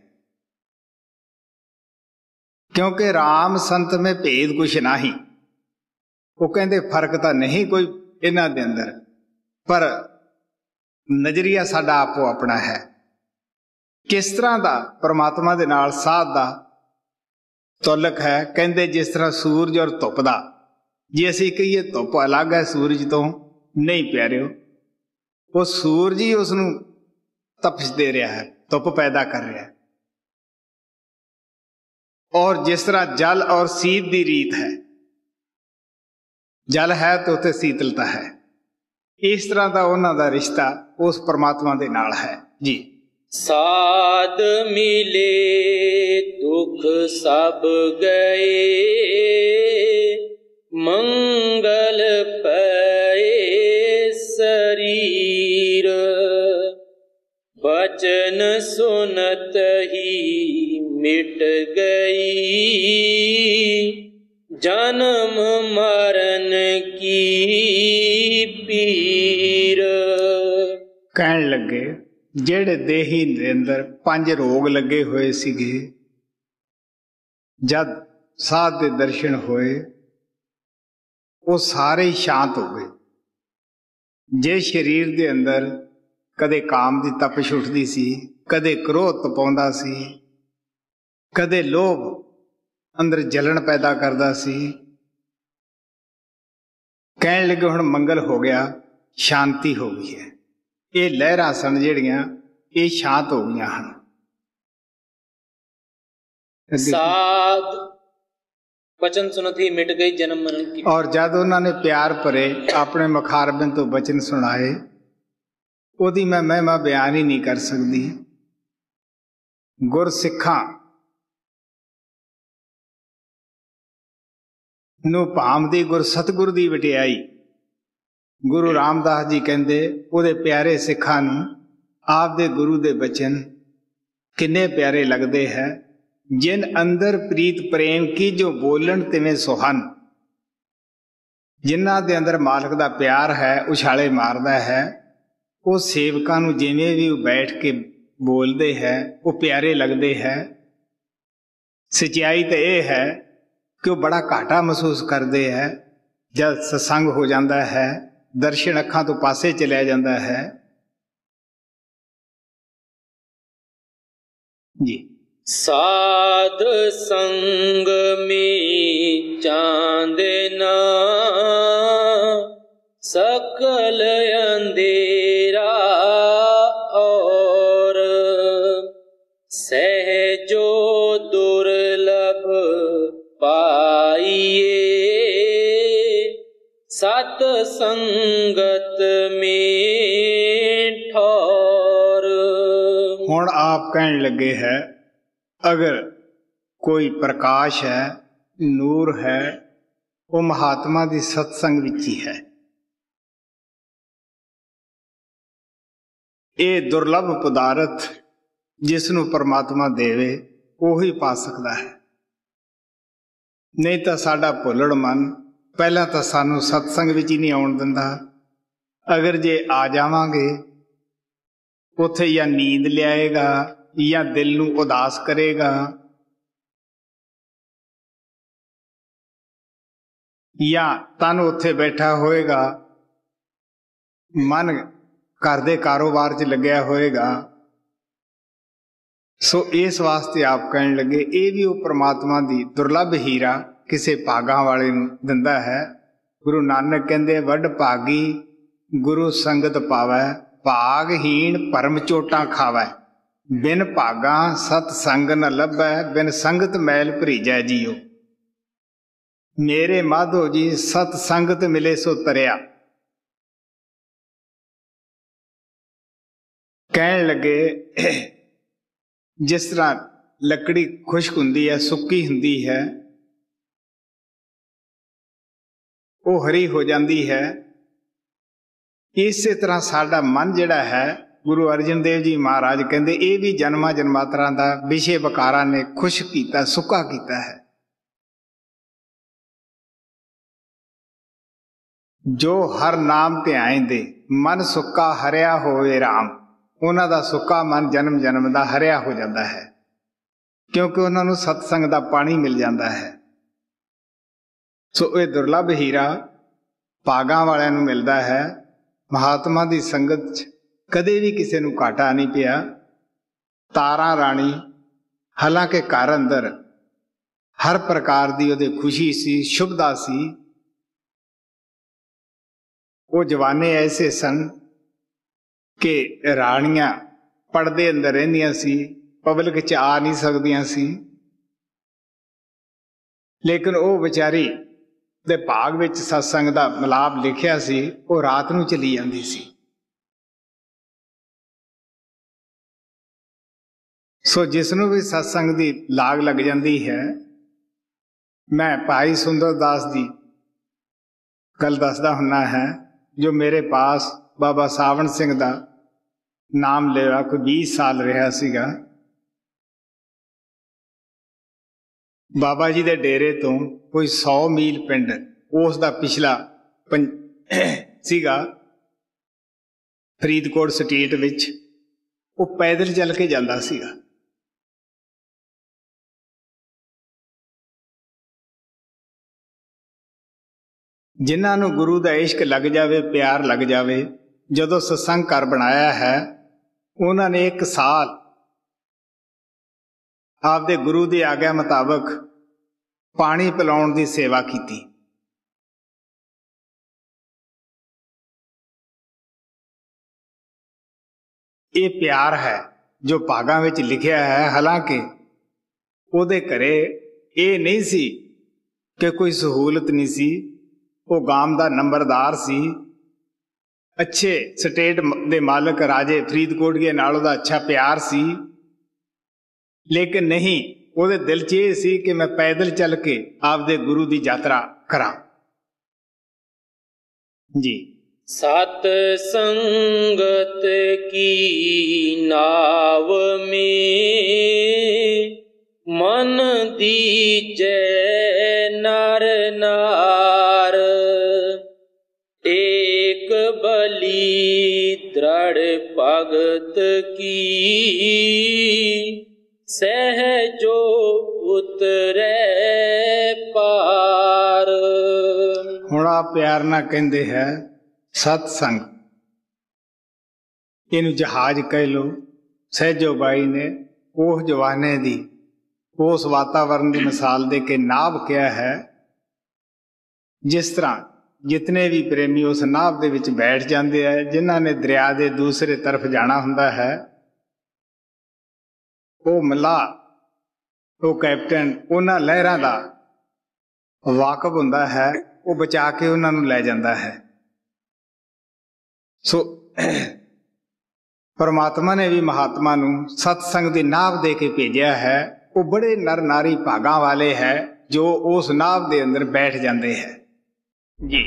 Speaker 1: क्योंकि राम संत में भेद कुछ नहीं, वो कहते फर्क तो नहीं कोई इन्हां दे अंदर, पर नजरिया साडा आपो अपना है। किस तरह का परमात्मा दे नाल साध दा तौलक है, कहते जिस तरह सूरज और धुप दा, जे असीं कहीए धुप अलग है सूरज तो, नहीं प्यारिओ, वो सूरज ही उसनूं तपश दे रहा है, धुप पैदा कर रहा है। और जिस तरह जल और शीत की रीत है, जल है तो उत्ते शीतलता है, इस तरह का उन्हां दा रिश्ता उस परमात्मा दे नाल है जी।
Speaker 2: साध मिले दुख सब गए, मंगल पए शरीर। बचन सुनत ही मिट गई, जन्म मरण की पीर।
Speaker 1: कहन लगे ਜਿਹੜੇ ਦੇਹੀ ਦੇ ਅੰਦਰ 5 ਰੋਗ ਲੱਗੇ ਹੋਏ ਸੀਗੇ, ਜਦ ਸਾਧ ਦੇ ਦਰਸ਼ਨ ਹੋਏ ਉਹ ਸਾਰੇ ਹੀ ਸ਼ਾਂਤ ਹੋ ਗਏ। ਜੇ ਸਰੀਰ ਦੇ ਅੰਦਰ ਕਦੇ ਕਾਮ ਦੀ ਤਪਸ਼ ਉੱਠਦੀ ਸੀ, ਕਦੇ ਕ੍ਰੋਧ ਤਪਾਉਂਦਾ ਸੀ, ਕਦੇ ਲੋਭ ਅੰਦਰ ਜਲਣ ਪੈਦਾ ਕਰਦਾ ਸੀ, ਕਹਿਣ ਲੱਗੇ ਹੁਣ ਮੰਗਲ ਹੋ ਗਿਆ, ਸ਼ਾਂਤੀ ਹੋ ਗਈ ਹੈ। ਇਹ ਲਹਿਰਾਂ ਸਨ ਜਿਹੜੀਆਂ ਇਹ ਸ਼ਾਂਤ ਹੋ ਗਈਆਂ ਹਨ।
Speaker 2: साध बचन सुनत ही मिट गई जन्म मरण की।
Speaker 1: और जब उन्होंने प्यार भरे अपने मुखारबिन तो बचन सुनाए, ਉਹਦੀ मैं महिमा बयान ही नहीं कर सकती। गुर सिखां ਨੂੰ ਭਾਮਦੀ ਗੁਰ ਸਤਿਗੁਰ ਦੀ ਵਟਿਆਈ। ਗੁਰੂ ਰਾਮਦਾਸ ਜੀ ਕਹਿੰਦੇ ਉਹਦੇ ਪਿਆਰੇ ਸਿੱਖਾਂ ਨੂੰ ਆਪ ਦੇ ਗੁਰੂ ਦੇ ਬਚਨ ਕਿੰਨੇ ਪਿਆਰੇ ਲੱਗਦੇ ਹੈ। ਜਿਨ ਅੰਦਰ ਪ੍ਰੀਤ ਪ੍ਰੇਮ ਕੀ ਜੋ ਬੋਲਣ ਤਿਵੇਂ ਸੁਹਨ। ਜਿਨ੍ਹਾਂ ਦੇ ਅੰਦਰ ਮਾਲਕ ਦਾ ਪਿਆਰ ਹੈ, ਉਛਾਲੇ ਮਾਰਦਾ ਹੈ, ਉਹ ਸੇਵਕਾਂ ਨੂੰ ਜਿਵੇਂ ਵੀ ਉਹ ਬੈਠ ਕੇ ਬੋਲਦੇ ਹੈ ਉਹ ਪਿਆਰੇ ਲੱਗਦੇ ਹੈ। ਸੱਚਾਈ ਤਾਂ ਇਹ ਹੈ ਕਿ ਉਹ ਬੜਾ ਘਾਟਾ ਮਹਿਸੂਸ ਕਰਦੇ ਹੈ ਜਦ ਸਤਸੰਗ ਹੋ ਜਾਂਦਾ ਹੈ, ਦਰਸ਼ਨ ਅੱਖਾਂ ਤੋਂ ਪਾਸੇ ਚਲਿਆ ਜਾਂਦਾ ਹੈ ਜੀ।
Speaker 2: साध संग में चांदना, सकल अंधेरा और सहजो दुर्लभ पाइए, सत संगत में ठौर।
Speaker 1: हुण आप कहने लगे है अगर कोई प्रकाश है, नूर है, वो महात्मा दी सत्संग विच ही है। ये दुर्लभ पदार्थ जिसनों परमात्मा देवे ਉਹੀ पा सकता है। नहीं तो साडा भुलड़ मन पहला तो सानू सत्संग विच ही नहीं आउण दिंदा। अगर जे आ जावांगे उत्थे या नींद लियाएगा या दिल नू उदास करेगा या तन उत्थे बैठा होएगा, मन घर दे कारोबार च लग्या होएगा। सो इस वास्ते आप कहने लगे ये भी वो परमात्मा दी दुर्लभ हीरा किसे भागां वाले नू दिंदा है। गुरु नानक कहंदे वड भागी गुरु संगत पावै, भागहीन परम चोटां खावै। बिन भागा सत संग न लभै, बिन संगत मैल भरीजै जियो। मेरे माधो जी सत संगत मिले सो तरिया। कहन लगे जिस तरह लकड़ी खुश्क हुंदी है, सुक्की हुंदी है, वो हरी हो जाती है, इस तरह साडा मन जिहड़ा है गुरु अर्जन देव जी महाराज कहते ये भी जन्मा जन्मांतरां दा विषय वकारा ने खुश किया, सुक्का किया है। जो हर नाम ध्यान दे मन सुक्का हरिया होवे राम। उन्हां दा सुक्का मन जन्म जन्म दा हरिया हो जाता है क्योंकि उन्होंने सत्संग दा पानी मिल जाता है। सो ये दुर्लभ हीरा भागां वालियां नूं मिलदा है। महात्मा दी संगत कदे भी किसी नूं घाटा नहीं पिया। तारा राणी हालांकि घर अंदर हर प्रकार की उहदी खुशी सी, शुभदा सी। वो जवाने ऐसे सन कि राणियां पड़दे अंदर रहिंदियां सी, पब्लिक च आ नहीं सकदियां सी। लेकिन वो बेचारी दे भाग विच सत्संग दा मिलाप लिखिया सी, वो रात नूं चली जांदी सी। ਸੋ ਜਿਸ ਨੂੰ ਵੀ ਸਤਸੰਗ ਦੀ ਲਾਗ ਲੱਗ ਜਾਂਦੀ ਹੈ, ਮੈਂ ਭਾਈ ਸੁੰਦਰਦਾਸ ਦੀ ਗੱਲ ਦੱਸਦਾ ਹੁੰਨਾ ਹੈ, ਜੋ ਮੇਰੇ ਪਾਸ ਬਾਬਾ ਸਾਵਣ ਸਿੰਘ ਦਾ ਨਾਮ ਲਿਆ, ਕੋਈ 20 ਸਾਲ ਰਿਹਾ ਸੀਗਾ। ਬਾਬਾ ਜੀ ਦੇ ਡੇਰੇ ਤੋਂ ਕੋਈ 100 ਮੀਲ ਪਿੰਡ ਉਸ ਦਾ ਪਿਛਲਾ ਸੀਗਾ, ਫਰੀਦਕੋਟ ਸਟੇਟ ਵਿੱਚ। ਉਹ ਪੈਦਲ ਚੱਲ ਕੇ ਜਾਂਦਾ ਸੀਗਾ। ਜਿਨ੍ਹਾਂ ਨੂੰ ਗੁਰੂ ਦਾ ਇਸ਼ਕ ਲੱਗ ਜਾਵੇ, ਪਿਆਰ ਲੱਗ ਜਾਵੇ, ਜਦੋਂ ਸਤਸੰਗ ਘਰ ਬਣਾਇਆ ਹੈ, ਉਹਨਾਂ ਨੇ 1 ਸਾਲ ਆਪਦੇ ਗੁਰੂ ਦੀ ਆਗਿਆ ਮੁਤਾਬਕ ਪਾਣੀ ਪਿਲਾਉਣ ਦੀ ਸੇਵਾ ਕੀਤੀ। ਇਹ ਪਿਆਰ ਹੈ ਜੋ ਭਾਗਾਂ ਵਿੱਚ ਲਿਖਿਆ ਹੈ। ਹਾਲਾਂਕਿ ਉਹਦੇ ਘਰੇ ਇਹ ਨਹੀਂ ਸੀ ਕਿ ਕੋਈ ਸਹੂਲਤ ਨਹੀਂ ਸੀ, ਉਹ ਗਾਮ ਦਾ ਨੰਬਰਦਾਰ ਸੀ, ਅੱਛੇ ਸਟੇਟ ਦੇ ਮਾਲਕ ਰਾਜੇ ਫਰੀਦਕੋਟ ਦੇ ਨਾਲ ਉਹਦਾ ਅੱਛਾ ਪਿਆਰ ਸੀ, ਲੇਕਿਨ ਨਹੀਂ, ਉਹਦੇ ਦਿਲ 'ਚ ਇਹ ਸੀ ਕਿ ਮੈਂ ਪੈਦਲ ਚੱਲ ਕੇ ਆਪਦੇ ਗੁਰੂ ਦੀ ਯਾਤਰਾ ਕਰਾਂ। ਜੀ।
Speaker 2: सत संगत की नाव में मन दीजे नर नार, एक बलि दृढ़ भगत की सहजो उतरे पार।
Speaker 1: हुण आ प्यार ना कहंदे है सतसंग, ਇਹਨੂੰ ਜਹਾਜ਼ ਕਹਿ ਲੋ। ਸਹਿਜੋ ਬਾਈ ਨੇ ਉਹ ਜਵਾਨੇ ਦੀ ਉਸ ਵਾਤਾਵਰਨ ਦੀ ਮਿਸਾਲ ਦੇ ਕੇ ਨਾਭ ਕਿਹਾ ਹੈ। ਜਿਸ ਤਰ੍ਹਾਂ ਜਿਤਨੇ ਵੀ ਪ੍ਰੇਮੀ ਉਸ ਨਾਭ ਦੇ ਵਿੱਚ ਬੈਠ ਜਾਂਦੇ ਹੈ, ਜਿਨ੍ਹਾਂ ਨੇ ਦਰਿਆ ਦੇ ਦੂਸਰੇ ਤਰਫ ਜਾਣਾ ਹੁੰਦਾ ਹੈ, ਉਹ ਮਲਾਹ, ਉਹ ਕੈਪਟਨ ਉਹਨਾਂ ਲਹਿਰਾਂ ਦਾ ਵਾਕਫ ਹੁੰਦਾ ਹੈ, ਉਹ ਬਚਾ ਕੇ ਉਹਨਾਂ ਨੂੰ ਲੈ ਜਾਂਦਾ ਹੈ। ਸੋ ਪਰਮਾਤਮਾ ਨੇ ਵੀ ਮਹਾਤਮਾ ਨੂੰ ਸਤਸੰਗ ਦੀ ਨਾਭ ਦੇ ਕੇ ਭੇਜਿਆ ਹੈ। ਉਹ ਬੜੇ ਨਰ ਨਾਰੀ ਭਾਗਾਂ ਵਾਲੇ ਹੈ ਜੋ ਉਸ ਨਾਭ ਦੇ ਅੰਦਰ ਬੈਠ ਜਾਂਦੇ ਹੈ। ਜੀ।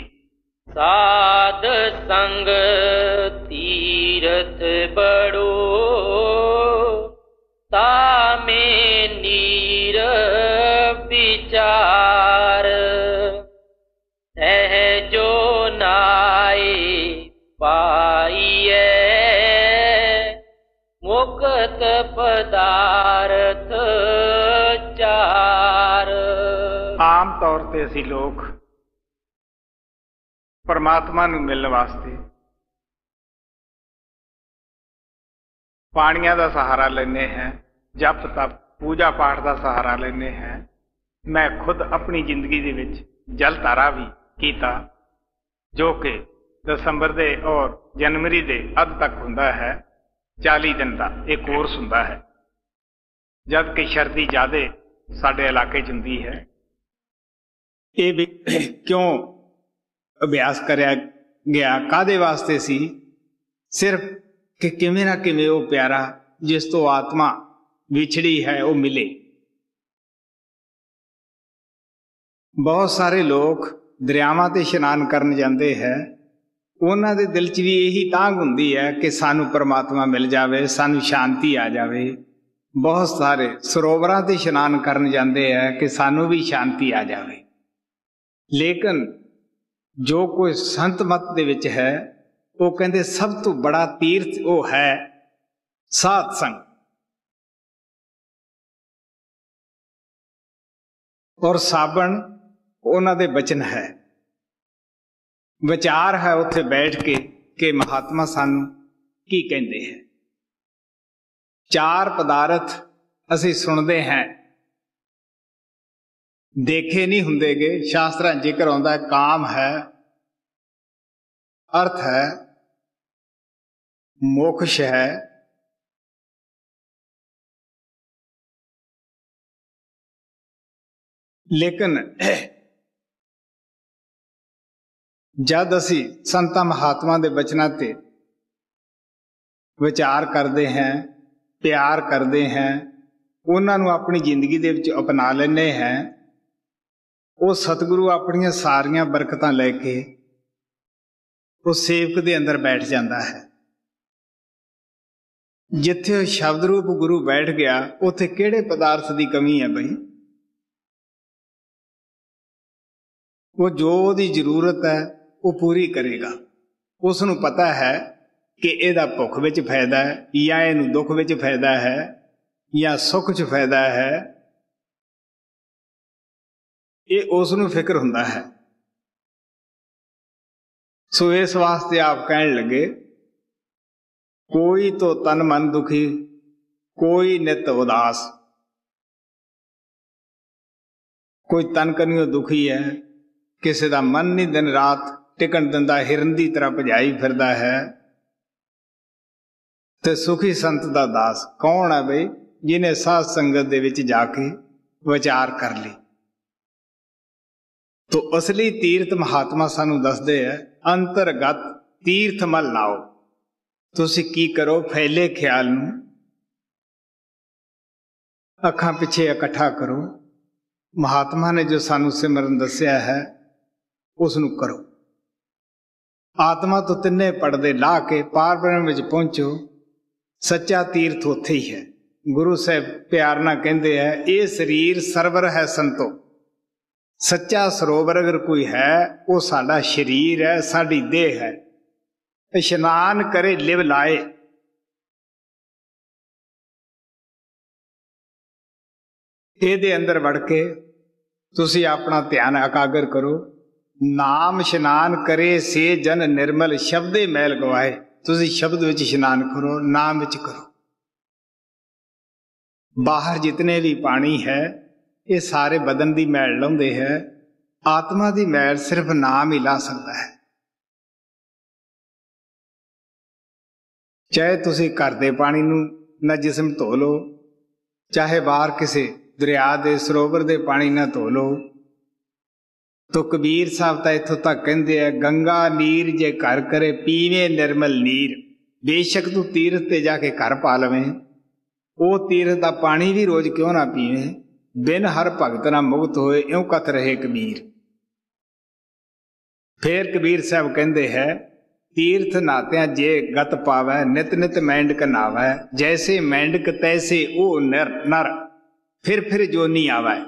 Speaker 2: ਸਾਧ ਸੰਗ ਤੀਰਥ ਬੜੋ ਤਾਮੇ ਨੀਰ ਵਿਚਾਰ, ਸਹਿਜੋ ਨਾਏ ਪਾਈਏ ਮੁਕਤ ਪਦਾਰਥ ਚਾਰ।
Speaker 1: ਆਮ ਤੌਰ ਤੇ ਅਸੀਂ ਲੋਕ ਪਰਮਾਤਮਾ ਨੂੰ ਮਿਲਣ ਵਾਸਤੇ ਪਾਣੀਆਂ ਦਾ ਸਹਾਰਾ ਲੈਂਦੇ ਹਾਂ, ਜਪ ਤਪ ਪੂਜਾ ਪਾਠ ਦਾ ਸਹਾਰਾ ਲੈਂਦੇ ਹਾਂ। ਮੈਂ ਖੁਦ ਆਪਣੀ ਜ਼ਿੰਦਗੀ ਦੇ ਵਿੱਚ ਜਲ ਧਾਰਾ ਵੀ ਕੀਤਾ, ਜੋ ਕਿ ਦਸੰਬਰ ਦੇ ਔਰ ਜਨਵਰੀ ਦੇ ਅੱਧ ਤੱਕ ਹੁੰਦਾ ਹੈ। 40 ਦਿਨ ਦਾ ਇਹ ਕੋਰਸ ਹੁੰਦਾ ਹੈ, ਜਦ ਕਿ ਸਰਦੀ ਜ਼ਿਆਦਾ ਸਾਡੇ ਇਲਾਕੇ 'ਚ ਹੁੰਦੀ ਹੈ। ਇਹ ਵੀ ਕਿਉਂ ਅਭਿਆਸ ਕਰਿਆ ਗਿਆ, ਕਾਹਦੇ ਵਾਸਤੇ ਸੀ? ਸਿਰਫ ਕਿ ਕਿਵੇਂ ਨਾ ਕਿਵੇਂ ਉਹ ਪਿਆਰਾ ਜਿਸ ਤੋਂ ਆਤਮਾ ਵਿਛੜੀ ਹੈ ਉਹ ਮਿਲੇ। ਬਹੁਤ ਸਾਰੇ ਲੋਕ ਦਰਿਆਵਾਂ ਤੇ ਇਸ਼ਨਾਨ ਕਰਨ ਜਾਂਦੇ ਹੈ, ਉਹਨਾਂ ਦੇ ਦਿਲ 'ਚ ਵੀ ਇਹੀ ਤਾਂਘ ਹੁੰਦੀ ਹੈ ਕਿ ਸਾਨੂੰ ਪਰਮਾਤਮਾ ਮਿਲ ਜਾਵੇ, ਸਾਨੂੰ ਸ਼ਾਂਤੀ ਆ ਜਾਵੇ। ਬਹੁਤ ਸਾਰੇ ਸਰੋਵਰਾਂ ਤੇ ਇਸ਼ਨਾਨ ਕਰਨ ਜਾਂਦੇ ਹੈ ਕਿ ਸਾਨੂੰ ਵੀ ਸ਼ਾਂਤੀ ਆ ਜਾਵੇ। ਲੇਕਿਨ ਜੋ ਕੋਈ ਸੰਤ ਮਤ ਦੇ ਵਿੱਚ ਹੈ, ਉਹ ਕਹਿੰਦੇ ਸਭ ਤੋਂ ਬੜਾ ਤੀਰਥ ਉਹ ਹੈ ਸਾਧ ਸੰਗ। ਔਰ ਸਾਬਣ ਉਹਨਾਂ ਦੇ ਬਚਨ ਹੈ, ਵਿਚਾਰ ਹੈ ਉੱਥੇ ਬੈਠ ਕੇ ਕਿ ਮਹਾਤਮਾ ਸਾਨੂੰ ਕੀ ਕਹਿੰਦੇ ਹੈ। 4 ਪਦਾਰਥ ਅਸੀਂ ਸੁਣਦੇ ਹਾਂ, ਦੇਖੇ ਨਹੀਂ ਹੁੰਦੇਗੇ। ਸ਼ਾਸਤਰਾਂ ਜ਼ਿਕਰ ਆਉਂਦਾ ਕਾਮ ਹੈ, ਅਰਥ ਹੈ, ਮੋਕਸ਼ ਹੈ, ਲੇਕਿਨ ਜਦ ਅਸੀਂ ਸੰਤਾਂ ਮਹਾਤਮਾ ਦੇ ਬਚਨਾਂ ਤੇ ਵਿਚਾਰ ਕਰਦੇ ਹਾਂ, ਪਿਆਰ ਕਰਦੇ ਹਾਂ, ਉਹਨਾਂ ਨੂੰ ਆਪਣੀ ਜ਼ਿੰਦਗੀ ਦੇ ਵਿੱਚ ਅਪਣਾ ਲੈਂਦੇ ਹੈ, ਉਹ ਸਤਿਗੁਰੂ ਆਪਣੀਆਂ ਸਾਰੀਆਂ ਬਰਕਤਾਂ ਲੈ ਕੇ ਉਹ ਸੇਵਕ ਦੇ ਅੰਦਰ ਬੈਠ ਜਾਂਦਾ ਹੈ। ਜਿੱਥੇ ਉਹ ਸ਼ਬਦ ਰੂਪ ਗੁਰੂ ਬੈਠ ਗਿਆ, ਉੱਥੇ ਕਿਹੜੇ ਪਦਾਰਥ ਦੀ ਕਮੀ ਹੈ ਬਈ? ਉਹ ਜੋ ਉਹਦੀ ਜ਼ਰੂਰਤ ਹੈ ਉਹ ਪੂਰੀ ਕਰੇਗਾ। ਉਸ ਨੂੰ ਪਤਾ ਹੈ ਕਿ ਇਹਦਾ ਭੁੱਖ ਵਿੱਚ ਫਾਇਦਾ ਹੈ, ਜਾਂ ਇਹਨੂੰ ਦੁੱਖ ਵਿੱਚ ਫਾਇਦਾ ਹੈ, ਜਾਂ ਸੁੱਖ 'ਚ ਫਾਇਦਾ ਹੈ, ਇਹ ਉਸ ਨੂੰ ਫਿਕਰ ਹੁੰਦਾ ਹੈ। ਸੋ ਇਸ ਵਾਸਤੇ ਆਪ ਕਹਿਣ ਲੱਗੇ, ਕੋਈ ਤੋ ਤਨ ਮਨ ਦੁਖੀ, ਕੋਈ ਨਿਤ ਉਦਾਸ। ਕੋਈ ਤਨ ਕਨਿਓ ਦੁਖੀ ਹੈ, ਕਿਸੇ ਦਾ ਮਨ ਨਹੀਂ ਦਿਨ ਰਾਤ ਟਿਕਣ ਦਿੰਦਾ, ਹਿਰਨ ਦੀ ਤਰ੍ਹਾਂ ਭਜਾਈ ਫਿਰਦਾ ਹੈ। ਤੇ ਸੁਖੀ ਸੰਤ ਦਾ ਦਾਸ ਕੌਣ ਹੈ ਬਈ? ਜਿਹਨੇ ਸਾਧ ਸੰਗਤ ਦੇ ਵਿੱਚ ਜਾ ਕੇ ਵਿਚਾਰ ਕਰ ਲਈ। ਤੋ ਅਸਲੀ ਤੀਰਥ ਮਹਾਤਮਾ ਸਾਨੂੰ ਦੱਸਦੇ ਹੈ, ਅੰਤਰਗਤ ਤੀਰਥ ਮਲ ਲਾਓ। ਤੁਸੀਂ ਕੀ ਕਰੋ? ਫੈਲੇ ਖਿਆਲ ਨੂੰ ਅੱਖਾਂ ਪਿੱਛੇ ਇਕੱਠਾ ਕਰੋ। ਮਹਾਤਮਾ ਨੇ ਜੋ ਸਾਨੂੰ ਸਿਮਰਨ ਦੱਸਿਆ ਹੈ ਉਸ ਨੂੰ ਕਰੋ। ਆਤਮਾ ਤੋਂ ਤਿੰਨੇ ਪਰਦੇ ਲਾਹ ਕੇ ਪਾਰ ਬ੍ਰਹਮ ਵਿੱਚ ਪਹੁੰਚੋ। ਸੱਚਾ ਤੀਰਥ ਉੱਥੇ ਹੀ ਹੈ। ਗੁਰੂ ਸਾਹਿਬ ਪਿਆਰ ਨਾਲ ਕਹਿੰਦੇ ਹੈ, ਇਹ ਸਰੀਰ ਸਰਵਰ ਹੈ ਸੰਤੋ। ਸੱਚਾ ਸਰੋਵਰ ਅਗਰ ਕੋਈ ਹੈ, ਉਹ ਸਾਡਾ ਸਰੀਰ ਹੈ, ਸਾਡੀ ਦੇਹ ਹੈ। ਇਸ਼ਨਾਨ ਕਰੇ ਲਿਵ ਲਾਏ। ਇਹਦੇ ਅੰਦਰ ਵੜ ਕੇ ਤੁਸੀਂ ਆਪਣਾ ਧਿਆਨ ਇਕਾਗਰ ਕਰੋ। ਨਾਮ ਇਸ਼ਨਾਨ ਕਰੇ ਸੇ ਜਨ ਨਿਰਮਲ, ਸ਼ਬਦੇ ਮੈਲ ਗਵਾਏ। ਤੁਸੀਂ ਸ਼ਬਦ ਵਿੱਚ ਇਸ਼ਨਾਨ ਕਰੋ, ਨਾਮ ਵਿੱਚ ਕਰੋ। ਬਾਹਰ ਜਿਤਨੇ ਵੀ ਪਾਣੀ ਹੈ, ਇਹ ਸਾਰੇ ਬਦਨ ਦੀ ਮੈਲ ਲਾਉਂਦੇ ਹੈ। ਆਤਮਾ ਦੀ ਮੈਲ ਸਿਰਫ ਨਾਮ ਹੀ ਲਾ ਸਕਦਾ ਹੈ। ਚਾਹੇ ਤੁਸੀਂ ਘਰ ਦੇ ਪਾਣੀ ਨੂੰ ਨਾ ਜਿਸਮ ਧੋ ਲਓ, ਚਾਹੇ ਬਾਹਰ ਕਿਸੇ ਦਰਿਆ ਦੇ ਸਰੋਵਰ ਦੇ ਪਾਣੀ ਨਾਲ ਧੋ ਲਓ। ਤੋ ਕਬੀਰ ਸਾਹਿਬ ਤਾਂ ਇੱਥੋਂ ਤੱਕ ਕਹਿੰਦੇ ਆ, ਗੰਗਾ ਨੀਰ ਜੇ ਘਰ ਕਰੇ ਪੀਵੇ ਨਿਰਮਲ ਨੀਰ। ਬੇਸ਼ੱਕ ਤੂੰ ਤੀਰਥ ਤੇ ਜਾ ਕੇ ਘਰ ਪਾ ਲਵੇਂ, ਉਹ ਤੀਰਥ ਦਾ ਪਾਣੀ ਵੀ ਰੋਜ਼ ਕਿਉਂ ਨਾ ਪੀਵੇਂ। ਬਿਨ ਹਰ ਭਗਤ ਨਾ ਮੁਕਤ ਹੋਏ, ਇਉਂ ਕਥ ਰਹੇ ਕਬੀਰ। ਫੇਰ ਕਬੀਰ ਸਾਹਿਬ ਕਹਿੰਦੇ ਹੈ, ਤੀਰਥ ਨਾਤਿਆਂ ਜੇ ਗਤ ਪਾਵੈ, ਨਿਤ ਨਿਤ ਮੈਂਡਕ ਨਾਵੈ। ਜੈਸੇ ਮੈਂਡਕ ਤੈਸੇ ਉਹ ਨਰ, ਫਿਰ ਫਿਰ ਜੋਨੀ ਆਵੈ।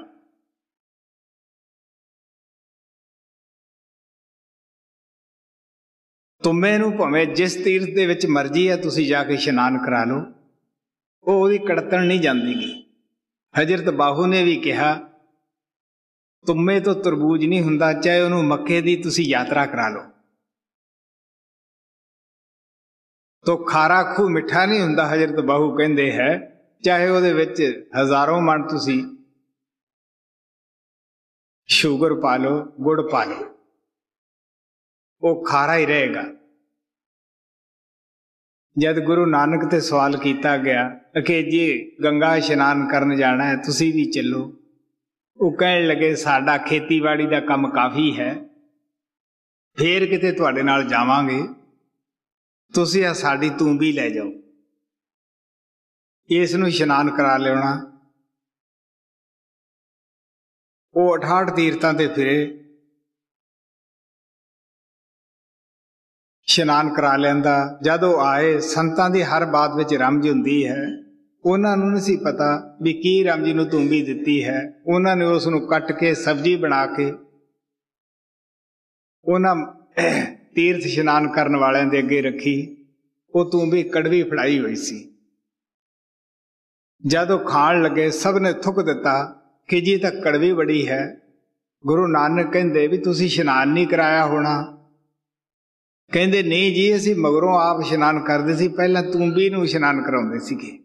Speaker 1: ਤੁਮੇ ਨੂੰ ਭਾਵੇਂ ਜਿਸ ਤੀਰਥ ਦੇ ਵਿੱਚ ਮਰਜ਼ੀ ਹੈ ਤੁਸੀਂ ਜਾ ਕੇ ਇਸ਼ਨਾਨ ਕਰਾ ਲਓ, ਉਹ ਉਹਦੀ ਕੜਤਣ ਨਹੀਂ ਜਾਂਦੀਗੀ। ਹਜ਼ਰਤ ਬਾਹੂ ਨੇ ਵੀ ਕਿਹਾ, ਤੁਮੇ ਤੋਂ ਤਰਬੂਜ ਨਹੀਂ ਹੁੰਦਾ, ਚਾਹੇ ਉਹਨੂੰ ਮੱਕੇ ਦੀ ਤੁਸੀਂ ਯਾਤਰਾ ਕਰਾ ਲਓ। ਤੋ ਖਾਰਾ ਖੂਹ ਮਿੱਠਾ ਨਹੀਂ ਹੁੰਦਾ, ਹਜ਼ਰਤ ਬਾਹੂ ਕਹਿੰਦੇ ਹੈ, ਚਾਹੇ ਉਹਦੇ ਵਿੱਚ ਹਜ਼ਾਰਾਂ ਮਣ ਤੁਸੀਂ ਸ਼ੂਗਰ ਪਾ ਲਓ, ਗੁੜ ਪਾ ਲਓ, ਉਹ ਖਾਰਾ ਹੀ ਰਹੇਗਾ। ਜਦ ਗੁਰੂ ਨਾਨਕ ਤੇ ਸਵਾਲ ਕੀਤਾ ਗਿਆ ਕਿ ਜੀ ਗੰਗਾ ਇਸ਼ਨਾਨ ਕਰਨ ਜਾਣਾ ਹੈ, ਤੁਸੀਂ ਵੀ ਚੱਲੋ। ਉਹ ਕਹਿਣ ਲੱਗੇ, ਸਾਡਾ ਖੇਤੀਬਾੜੀ ਦਾ ਕੰਮ ਕਾਫੀ ਹੈ, ਫੇਰ ਕਿਤੇ ਤੁਹਾਡੇ ਨਾਲ ਜਾਵਾਂਗੇ, ਤੁਸੀਂ ਆ ਸਾਡੀ ਤੂੰਬੀ ਲੈ ਜਾਓ, ਇਸ ਨੂੰ ਇਸ਼ਨਾਨ ਕਰਾ ਲਿਆਉਣਾ। ਉਹ 68 ਤੀਰਥਾਂ ਤੇ ਫਿਰੇ, ਇਸ਼ਨਾਨ ਕਰਾ ਲੈਂਦਾ। ਜਦੋਂ ਆਏ, ਸੰਤਾਂ ਦੀ ਹਰ ਬਾਤ ਵਿੱਚ ਰਮਜ ਹੁੰਦੀ ਹੈ। ਉਹਨਾਂ ਨੂੰ ਨਹੀਂ ਸੀ ਪਤਾ ਵੀ ਕੀ ਰਾਮ ਜੀ ਨੂੰ ਤੂੰਬੀ ਦਿੱਤੀ ਹੈ। ਉਹਨਾਂ ਨੇ ਉਸ ਨੂੰ ਕੱਟ ਕੇ ਸਬਜ਼ੀ ਬਣਾ ਕੇ ਉਹਨਾਂ ਤੀਰਥ ਇਸ਼ਨਾਨ ਕਰਨ ਵਾਲਿਆਂ ਦੇ ਅੱਗੇ ਰੱਖੀ। ਉਹ ਤੂੰਬੀ ਕੜਵੀ ਫੜਾਈ ਹੋਈ ਸੀ। ਜਦੋਂ ਖਾਣ ਲੱਗੇ, ਸਭ ਨੇ ਥੁੱਕ ਦਿੱਤਾ ਕਿ ਜੀ ਤਾਂ ਕੜਵੀ ਬੜੀ ਹੈ। ਗੁਰੂ ਨਾਨਕ ਕਹਿੰਦੇ ਵੀ ਤੁਸੀਂ ਇਸ਼ਨਾਨ ਨਹੀਂ ਕਰਾਇਆ ਹੋਣਾ। ਕਹਿੰਦੇ ਨਹੀਂ ਜੀ, ਅਸੀਂ ਮਗਰੋਂ ਆਪ ਇਸ਼ਨਾਨ ਕਰਦੇ ਸੀ, ਪਹਿਲਾਂ ਤੂੰਬੀ ਨੂੰ ਇਸ਼ਨਾਨ ਕਰਾਉਂਦੇ ਸੀਗੇ।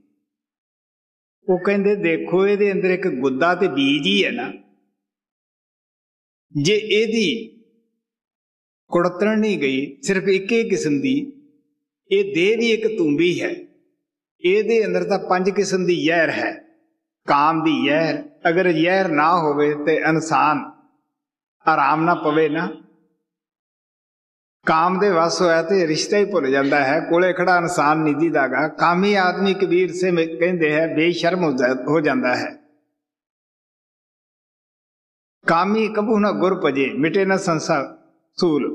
Speaker 1: ਉਹ ਕਹਿੰਦੇ ਦੇਖੋ, ਇਹਦੇ ਅੰਦਰ ਇੱਕ ਗੁੱਦਾ ਤੇ ਬੀਜ ਹੀ ਹੈ ਨਾ, ਜੇ ਇਹਦੀ ਕੁੜਤਣ ਨਹੀਂ ਗਈ, ਸਿਰਫ ਇੱਕ ਹੀ ਕਿਸਮ ਦੀ, ਇਹ ਦੇਹ ਵੀ ਇੱਕ ਤੂੰਬੀ ਹੈ। ਇਹਦੇ ਅੰਦਰ ਤਾਂ 5 ਕਿਸਮ ਦੀ ਜ਼ਹਿਰ ਹੈ। ਕਾਮ ਦੀ ਜ਼ਹਿਰ, ਅਗਰ ਜ਼ਹਿਰ ਨਾ ਹੋਵੇ ਤੇ ਇਨਸਾਨ ਆਰਾਮ ਨਾ ਪਵੇ ਨਾ, काम दे वस होया ते रिश्ता ही भुल जाता है। कोले खड़ा इंसान नहीं दीदागा। कामी आदमी कबीर से कहते हैं बेशर्म हो जाता है। कामी कबू ना गुर भजे, मिटे ना संसार सूल।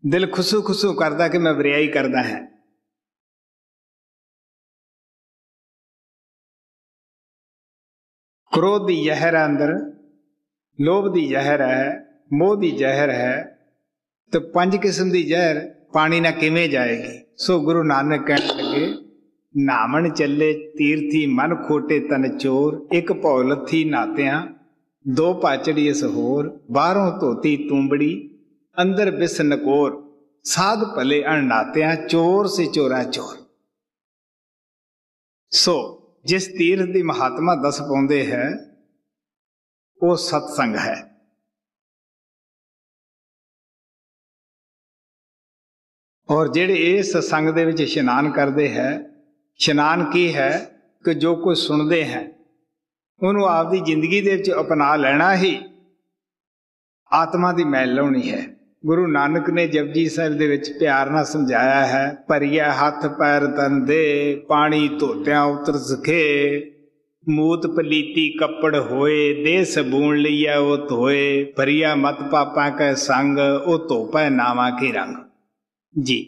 Speaker 1: दिल खुसू खुसू करदा कि मैं बरियाई करदा है। क्रोध दी जहर अंदर, लोभ दी जहर है, मोह दी जहर है, तो 5 किस्म दी जहर पानी ना किवें जाएगी। सो गुरु नानक कहने लगे, नामन चले तीर्थी मन खोटे तन चोर, एक भौ लथी नातिया 2 पाचड़ी इस होर, बाहरों धोती तूंबड़ी अंदर बिस नकोर, साध भले अणनातिया चोर से चोरा चोर। सो जिस तीर्थ की महात्मा दस पाउंदे है वो सत्संग है। और जेड़े इस सत्संग दे विच इशनान करते हैं, इशनान की है कि जो कुछ सुनते हैं उन्होंने आपकी जिंदगी दे विच अपना लेना ही आत्मा की मैल लाउणी है। गुरु नानक ने जपजी साहिब दे विच प्यार नाल समझाया है, भरिया हथ पैर तन दे, पानी धोत्या उतर सके, मूत पलीती कपड़ होए, दे सबून लिया वो धोए, भरिया मत पापा कै संग, ओ धोपै नावा के रंग। जी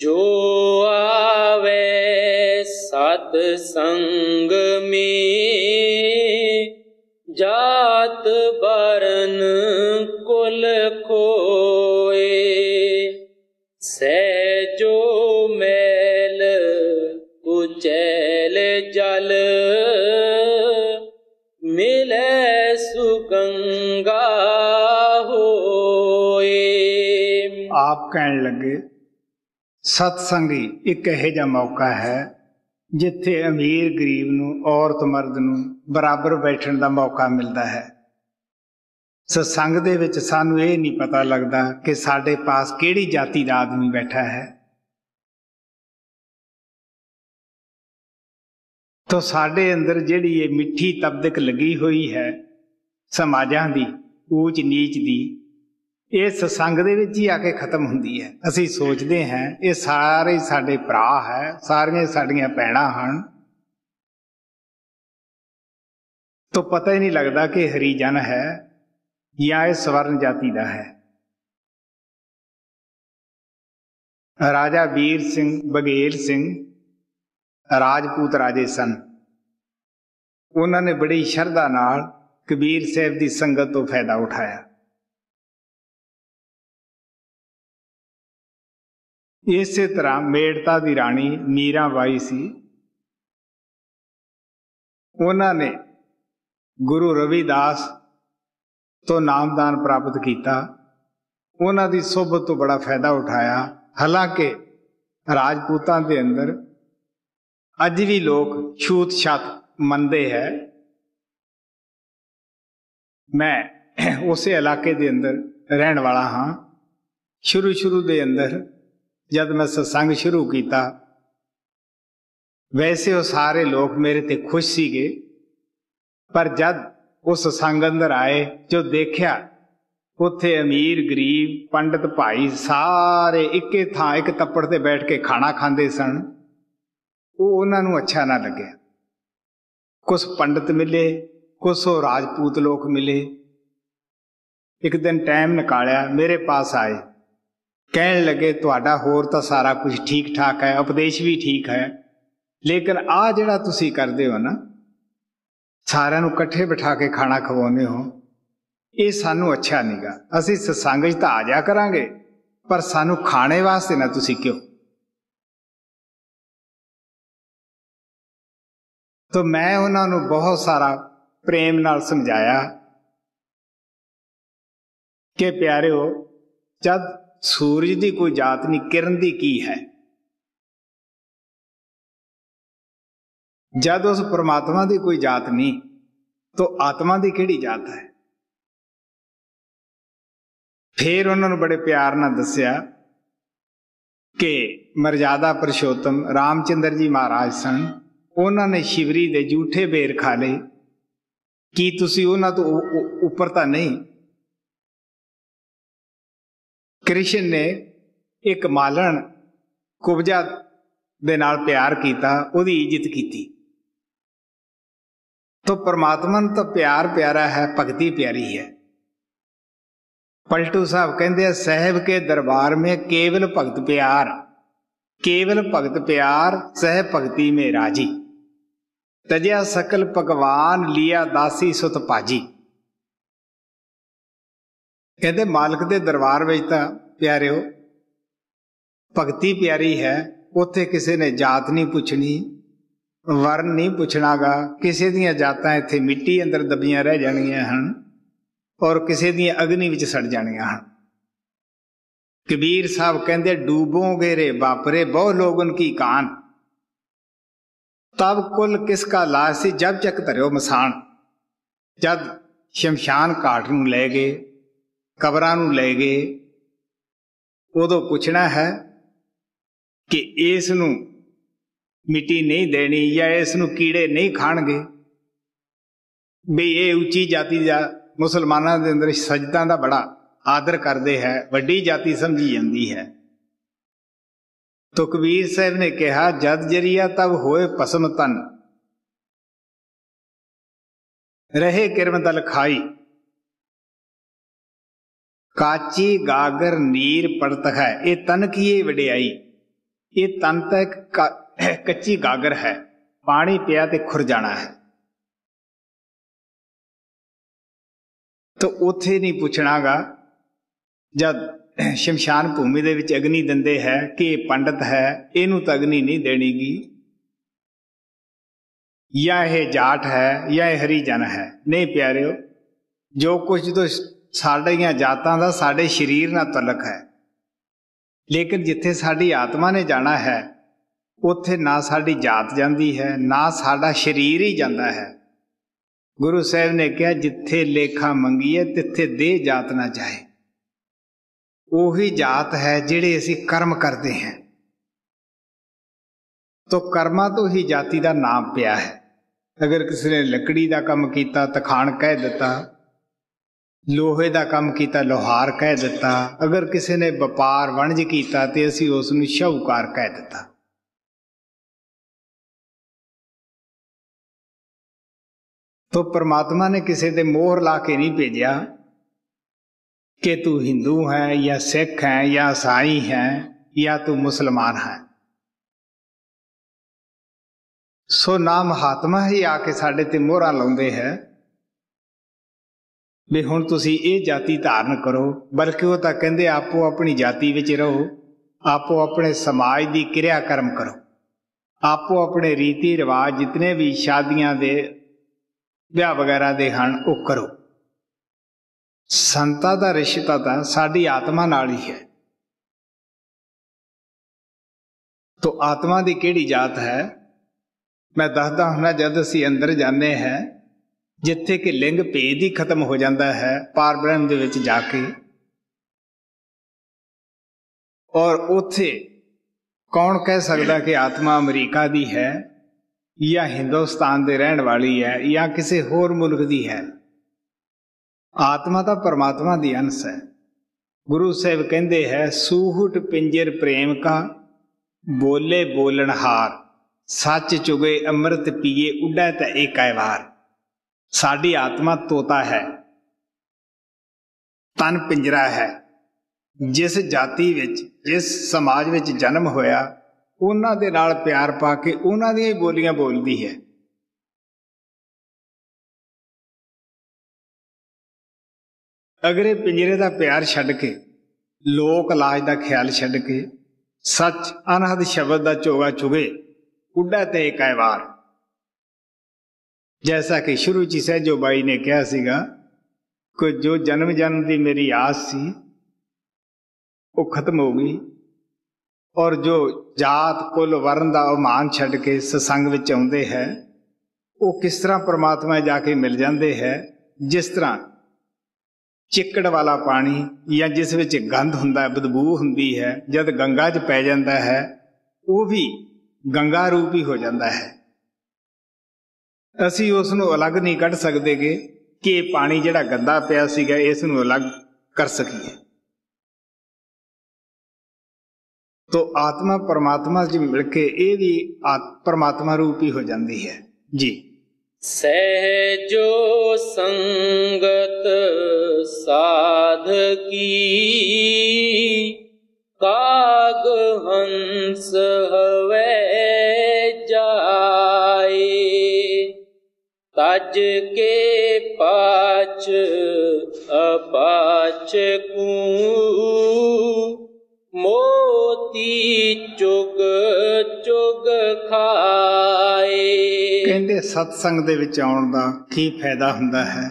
Speaker 2: जो आवे सत्संग में, जात बरन कुल कोए, सहजो मैल कुचैल जल, मिले सुगंगा होए।
Speaker 1: आप कहने लगे सत्संगी एक इहो जिहा मौका है जिथे अमीर गरीब नूं, औरत मर्द नूं बराबर बैठण दा मौका मिलता है। सत्संग दे विच सानूं ये नहीं पता लगता कि साडे पास किहड़ी जाति दा आदमी बैठा है। तो साडे अंदर जिहड़ी ये मिठी तबदक लगी हुई है समाजां दी, ऊच नीच दी, ये सत्संग दे विच ही आके खत्म हुंदी है। असीं सोचते हैं ये सारे साडे भरा है, सारियां साडियां भैणां हन, तो पता ही नहीं लगता कि हरिजन है या ये स्वर्ण जाति का है। राजा वीर सिंह बघेल सिंह राजपूत राजे सन। उन्होंने बड़ी श्रद्धा नाल कबीर साहब की संगत तो फायदा उठाया। इसे तरह मेड़ता की राणी मीराबाई सी, उन्होंने गुरु रविदास तो नामदान प्राप्त किया, उन्हों की सोबत तो बड़ा फायदा उठाया। हालांकि राजपूतां के अंदर अज भी लोग छूत छात मनते हैं। मैं उस इलाके के अंदर रहने वाला हाँ। शुरू के अंदर जब मैं सत्संग शुरू किया, वैसे वो सारे लोग मेरे ते खुश सीगे, पर जब उस सत्संग अंदर आए जो देखा उत्थे अमीर गरीब पंडित भाई सारे इक्के थां एक तप्पड़ ते बैठ के खाना खांदे सन। वो उन्होंने अच्छा ना लगे। कुछ पंडित मिले, कुछ वो राजपूत लोग मिले। एक दिन टाइम निकालिया, मेरे पास आए, कहने लगे तुहाडा होर तो सारा कुछ ठीक ठाक है, उपदेश भी ठीक है, लेकिन आ जिहड़ा तुसीं करदे हो ना, सारिਆਂ ਨੂੰ इकट्ठे बिठा के खाना खवाउने हो, ये सानू अच्छा नहीं गा। असीं सत्संग च तां आ जा करांगे, पर सानू खाने वास्ते ना तुसीं क्यों। तो मैं उन्होंने बहुत सारा प्रेम नाल समझाया कि प्यारिओ, जब सूरज की कोई जात नहीं, किरण की की है। जब उस परमात्मा की कोई जात नहीं तो आत्मा की किहड़ी जात है। फिर उन्होंने बड़े प्यार नाल दस्या कि मर्यादा पुरुषोत्तम रामचंद्र जी महाराज सन, उन्होंने शिवरी दे जूठे बेर खा ले, कि तुसी उन्हां तो उपर तां नहीं। कृष्ण ने एक मालन कुब्जा दे नाल प्यार किया, उहदी इज्जत की। तो परमात्मा नूं तो प्यार प्यारा है, भगती प्यारी है। पलटू साहब कहते साहब के दरबार में केवल भगत प्यार, केवल भगत प्यार सह भगती में राजी। तजया सकल भगवान लिया दासी सुत पाजी। कहते मालक दे दरबार में तो प्यारे हो भगती प्यारी है, उत्थे किसी ने जात नहीं पूछनी, वर्ण नहीं पूछनागा, किसी दियां जातां इत्थे मिट्टी अंदर दबियां रह जाणियां हन और किसी दियां अग्नि विच सड़ जाणियां हन। कबीर साहब कहते डूबोगे रे बापरे बहु लोगन की कान, तब कुल किसका लासी जब चक धरियो मसान। जब शमशान घाट नूं ले गए, कबरां नूं ले गए, उदों पुछना है कि इस नूं मिट्टी नहीं देनी या इस नूं कीड़े नहीं खाणगे, भी ये उच्ची जाति का मुसलमानों के अंदर सजदां दा बड़ा आदर करते हैं, वड्डी जाति समझी जाती है। तो कबीर साहब ने कहा जद जरिया तब होए पसम तन, रहे किरम दल खाई, काची गागर नीर पड़त है। ये तन की ये वडियाई, ये तन तो एक कच्ची गागर है, पानी पिया ते खुर जाना है। तो उथे नहीं पूछनागा जब शमशान भूमि दे विच अग्नि दिंदे है कि पंडित है, इनू तो अग्नि नहीं देनीगी, या यह जाट है या यह हरिजन है। नहीं प्यारिओ, जो कुछ तो साडियां जातां दा साडे शरीर नाल तलक है, लेकिन जिथे साडी आत्मा ने जाना है उत्थे ना साडी जात जाती है, ना साडा शरीर ही जाता है। गुरु साहब ने कहा जिथे लेखा मंगीए तिथे देह जात ना जाए। ਉਹੀ जात है जिहड़े असी कर्म करते हैं, तो कर्मां तो ही जाति का नाम पिया है। अगर किसी ने लकड़ी का काम किया तखान कह दिता, लोहे का काम किया लोहार कह दिता, अगर किसी ने व्यापार वणज किया तो असी उसनूं शाहूकार कह दिता। तो परमात्मा ने किसी दे मोहर ला के नहीं भेजा कि तू हिंदू है या सिख है या ईसाई है या तू मुसलमान है। सो ना महात्मा ही आके साडे ते मोहरां लाउंदे है भी हुण तुसीं ये जाति धारण करो, बल्कि वो तो कहंदे आपो अपनी जाति विच रहो, आपो अपने समाज की क्रिया कर्म करो, आपो अपने रीति रिवाज जितने भी शादियां दे ब्याह वगैरह दे हन वो करो। संतां दा रिश्ता तां साडी आत्मा नाल ही है। तो आत्मा की किहड़ी जात है? मैं दसदा हुंदा जद असीं अंदर जाने हैं, जिथे कि लिंग भेद ही खत्म हो जाता है पार ब्रह्म दे विच जाके, और उथे कौन कह सकता कि आत्मा अमरीका दी है या हिंदुस्तान दे रहन वाली है या किसी होर मुल्क दी है। आत्मा तो परमात्मा दी अंश है। गुरु साहब कहते हैं सूहट पिंजर प्रेम का, बोले बोलनहार, सच चुगे अमृत पिए उड़ा ते एक वार। साडी आत्मा तोता है, तन पिंजरा है। जिस जाति विच जिस समाज विच जन्म होया उन्हां दे नाल प्यार पा के उन्हां दी बोलियां बोलदी है। अगर ये पिंजरे का प्यार छड्ड के, लोक लाज का ख्याल छड्ड के, सच अनहद शब्द का चोगा चुगे उड़ा ते एक वार। जैसा कि शुरू च सहजो बाई ने कहा सीगा कि जो जन्म जन्म की मेरी आस सी वो खत्म हो गई, और जो जात कुल वर्ण का मान छड्ड के सत्संग विच आउंदे है वो किस तरह परमात्मा जाके मिल जाते हैं। जिस तरह चिक्कड़ वाला पानी या जिस विच गंध हुंदा, बदबू हुंदी है, जद गंगा च पै जाता है वो भी गंगा रूप ही हो जाता है। असी उसनों अलग नहीं कढ़ सकते कि पानी जिहड़ा गंदा पिया सीगा इस नूं अलग कर सकीए। तो आत्मा परमात्मा च मिल के ये भी परमात्मा रूप ही हो जाती है जी।
Speaker 2: सहजो संगत साध की, काग हंस हवै जाए। तज के पाछ अपाछ को, मोती चुग चुग खाए।
Speaker 1: कहते सत्संग दे विच आउण दा की फायदा हुंदा है।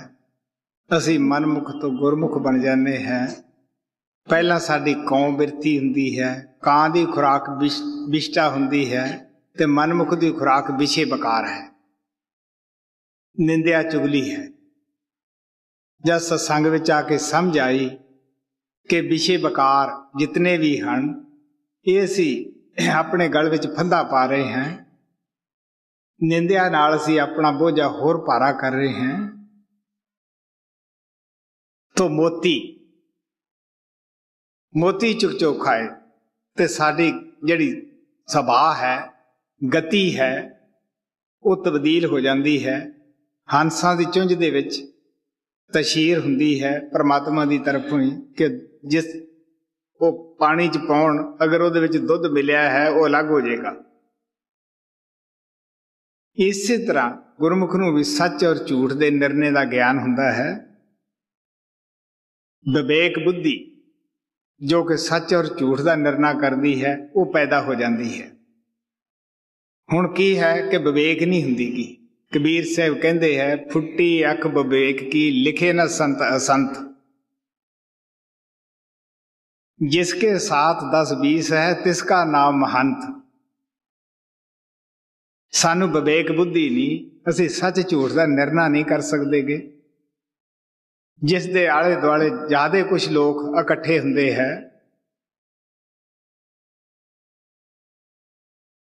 Speaker 1: असी मनमुख तो गुरमुख बन जाते हैं। पहला साडी कौम बिरती हुंदी है, कां दी खुराक विष्टा हुंदी है, ते मनमुख दी खुराक विषे बकार है, निंदिया चुगली है। जब सत्संग विच आके समझ आई कि विषे बकार जितने भी हैं ये असी अपने गल विच फंदा पा रहे हैं, निंदिया नाल असी अपना बोझा होर भारा कर रहे हैं। तो मोती चुक चुक खाए ते साडी जिहड़ी सुभाअ है, गति है, वो तब्दील हो जाती है। हंसां दी चुंझ दे विच तशीर हुंदी है परमात्मा की तरफों ही कि जिस वो पानी च पाउण अगर उहदे विच दुध मिलिया है वो अलग हो जाएगा। इसी तरह गुरमुख नूं भी सच और झूठ दे निर्णय का ज्ञान हुंदा है। विवेक बुद्धि जो कि सच और झूठ का निर्णय करती है वो पैदा हो जाती है। हुण की है कि विवेक नहीं हुंदी की। कबीर साहब कहते हैं फुट्टी अख विवेक की, लिखे न संत असंत। जिसके साथ 10-20 है तिसका नाम महंत। सानू विवेक बुद्धि नहीं, असी सच झूठ का निर्णय नहीं कर सकते गे। जिस दे आले दुआले ज्यादा कुछ लोग इकट्ठे हुंदे है,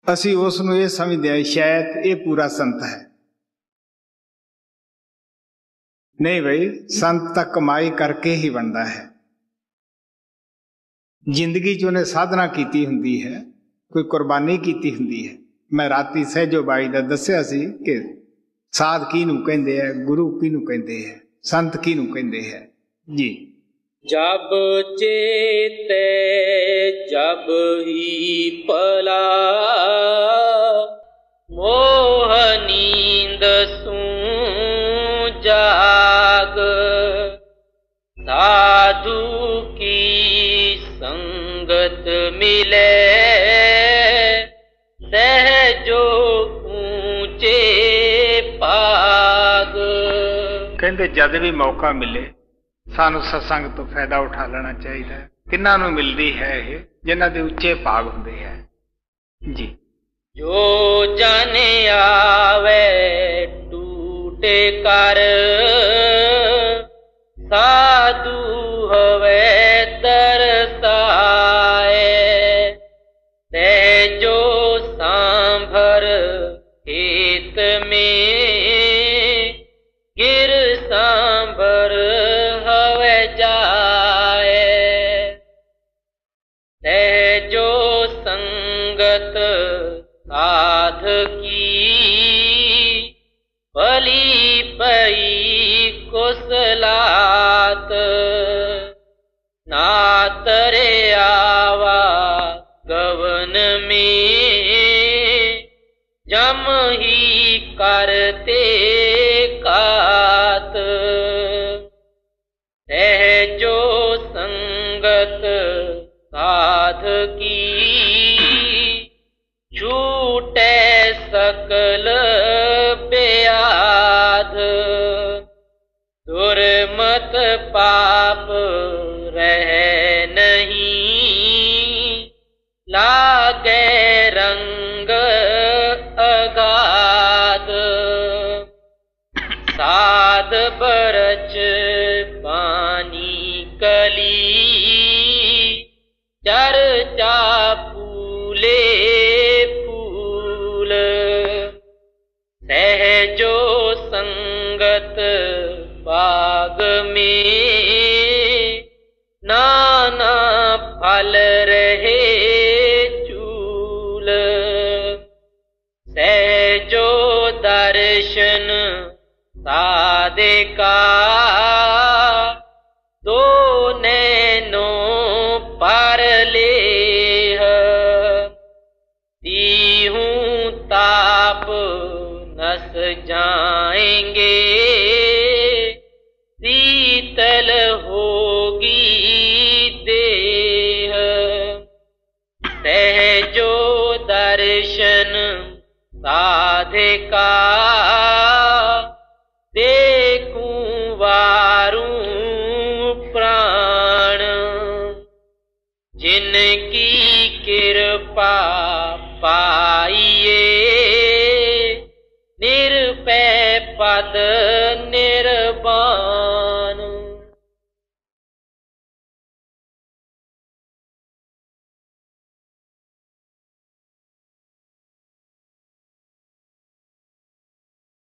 Speaker 1: असी उसनूं ये समझते हैं शायद ये पूरा संत है। नहीं भाई, संत तक कमाई करके ही बनता है। जिंदगी च उन्हें साधना की हुंदी है, कोई कुर्बानी की हुंदी है। मैं राती सहजो बाई दा दस्या सी कि साध किनू कहंदे है, गुरु किनू कहंदे है, संत किनू कहंदे है जी।
Speaker 2: जब चेते जब ही पला, मोह नींद सू जाग। साधु की संगत मिले, सहजो ऊंचे पाग।
Speaker 1: कहते जद भी मौका मिले सानू सत्संग तो फायदा उठा लेना चाहिए। किन्ना नू मिलती है ये, जिन्हां दे उच्चे भाग हुंदे है जी।
Speaker 2: जो जाने आवे टूटे कर, साधु हवे तरसाए। सहजो सांभर खेत में, गिर सांभर हवे जाए। सहजो संगत साध की, भली पई कुसलात। नातरे आवा गवन में, जम ही करते कात। सहजो संगत साध की, छूटे सकल ब्याध। दुर्मत पाप रह नहीं, लागे रंग अगाध। साध बरच पानी कली, चर्चा फूले फूल। सहजो संगत बाग में, नाना फल रहे दर्शन साधिका दो नैनों पर लेह तीहूं ताप नस जाएंगे शीतल होगी देह सहजो दर्शन साधिका देखूं वारूं प्राण जिनकी कृपा पाइए निरपै पद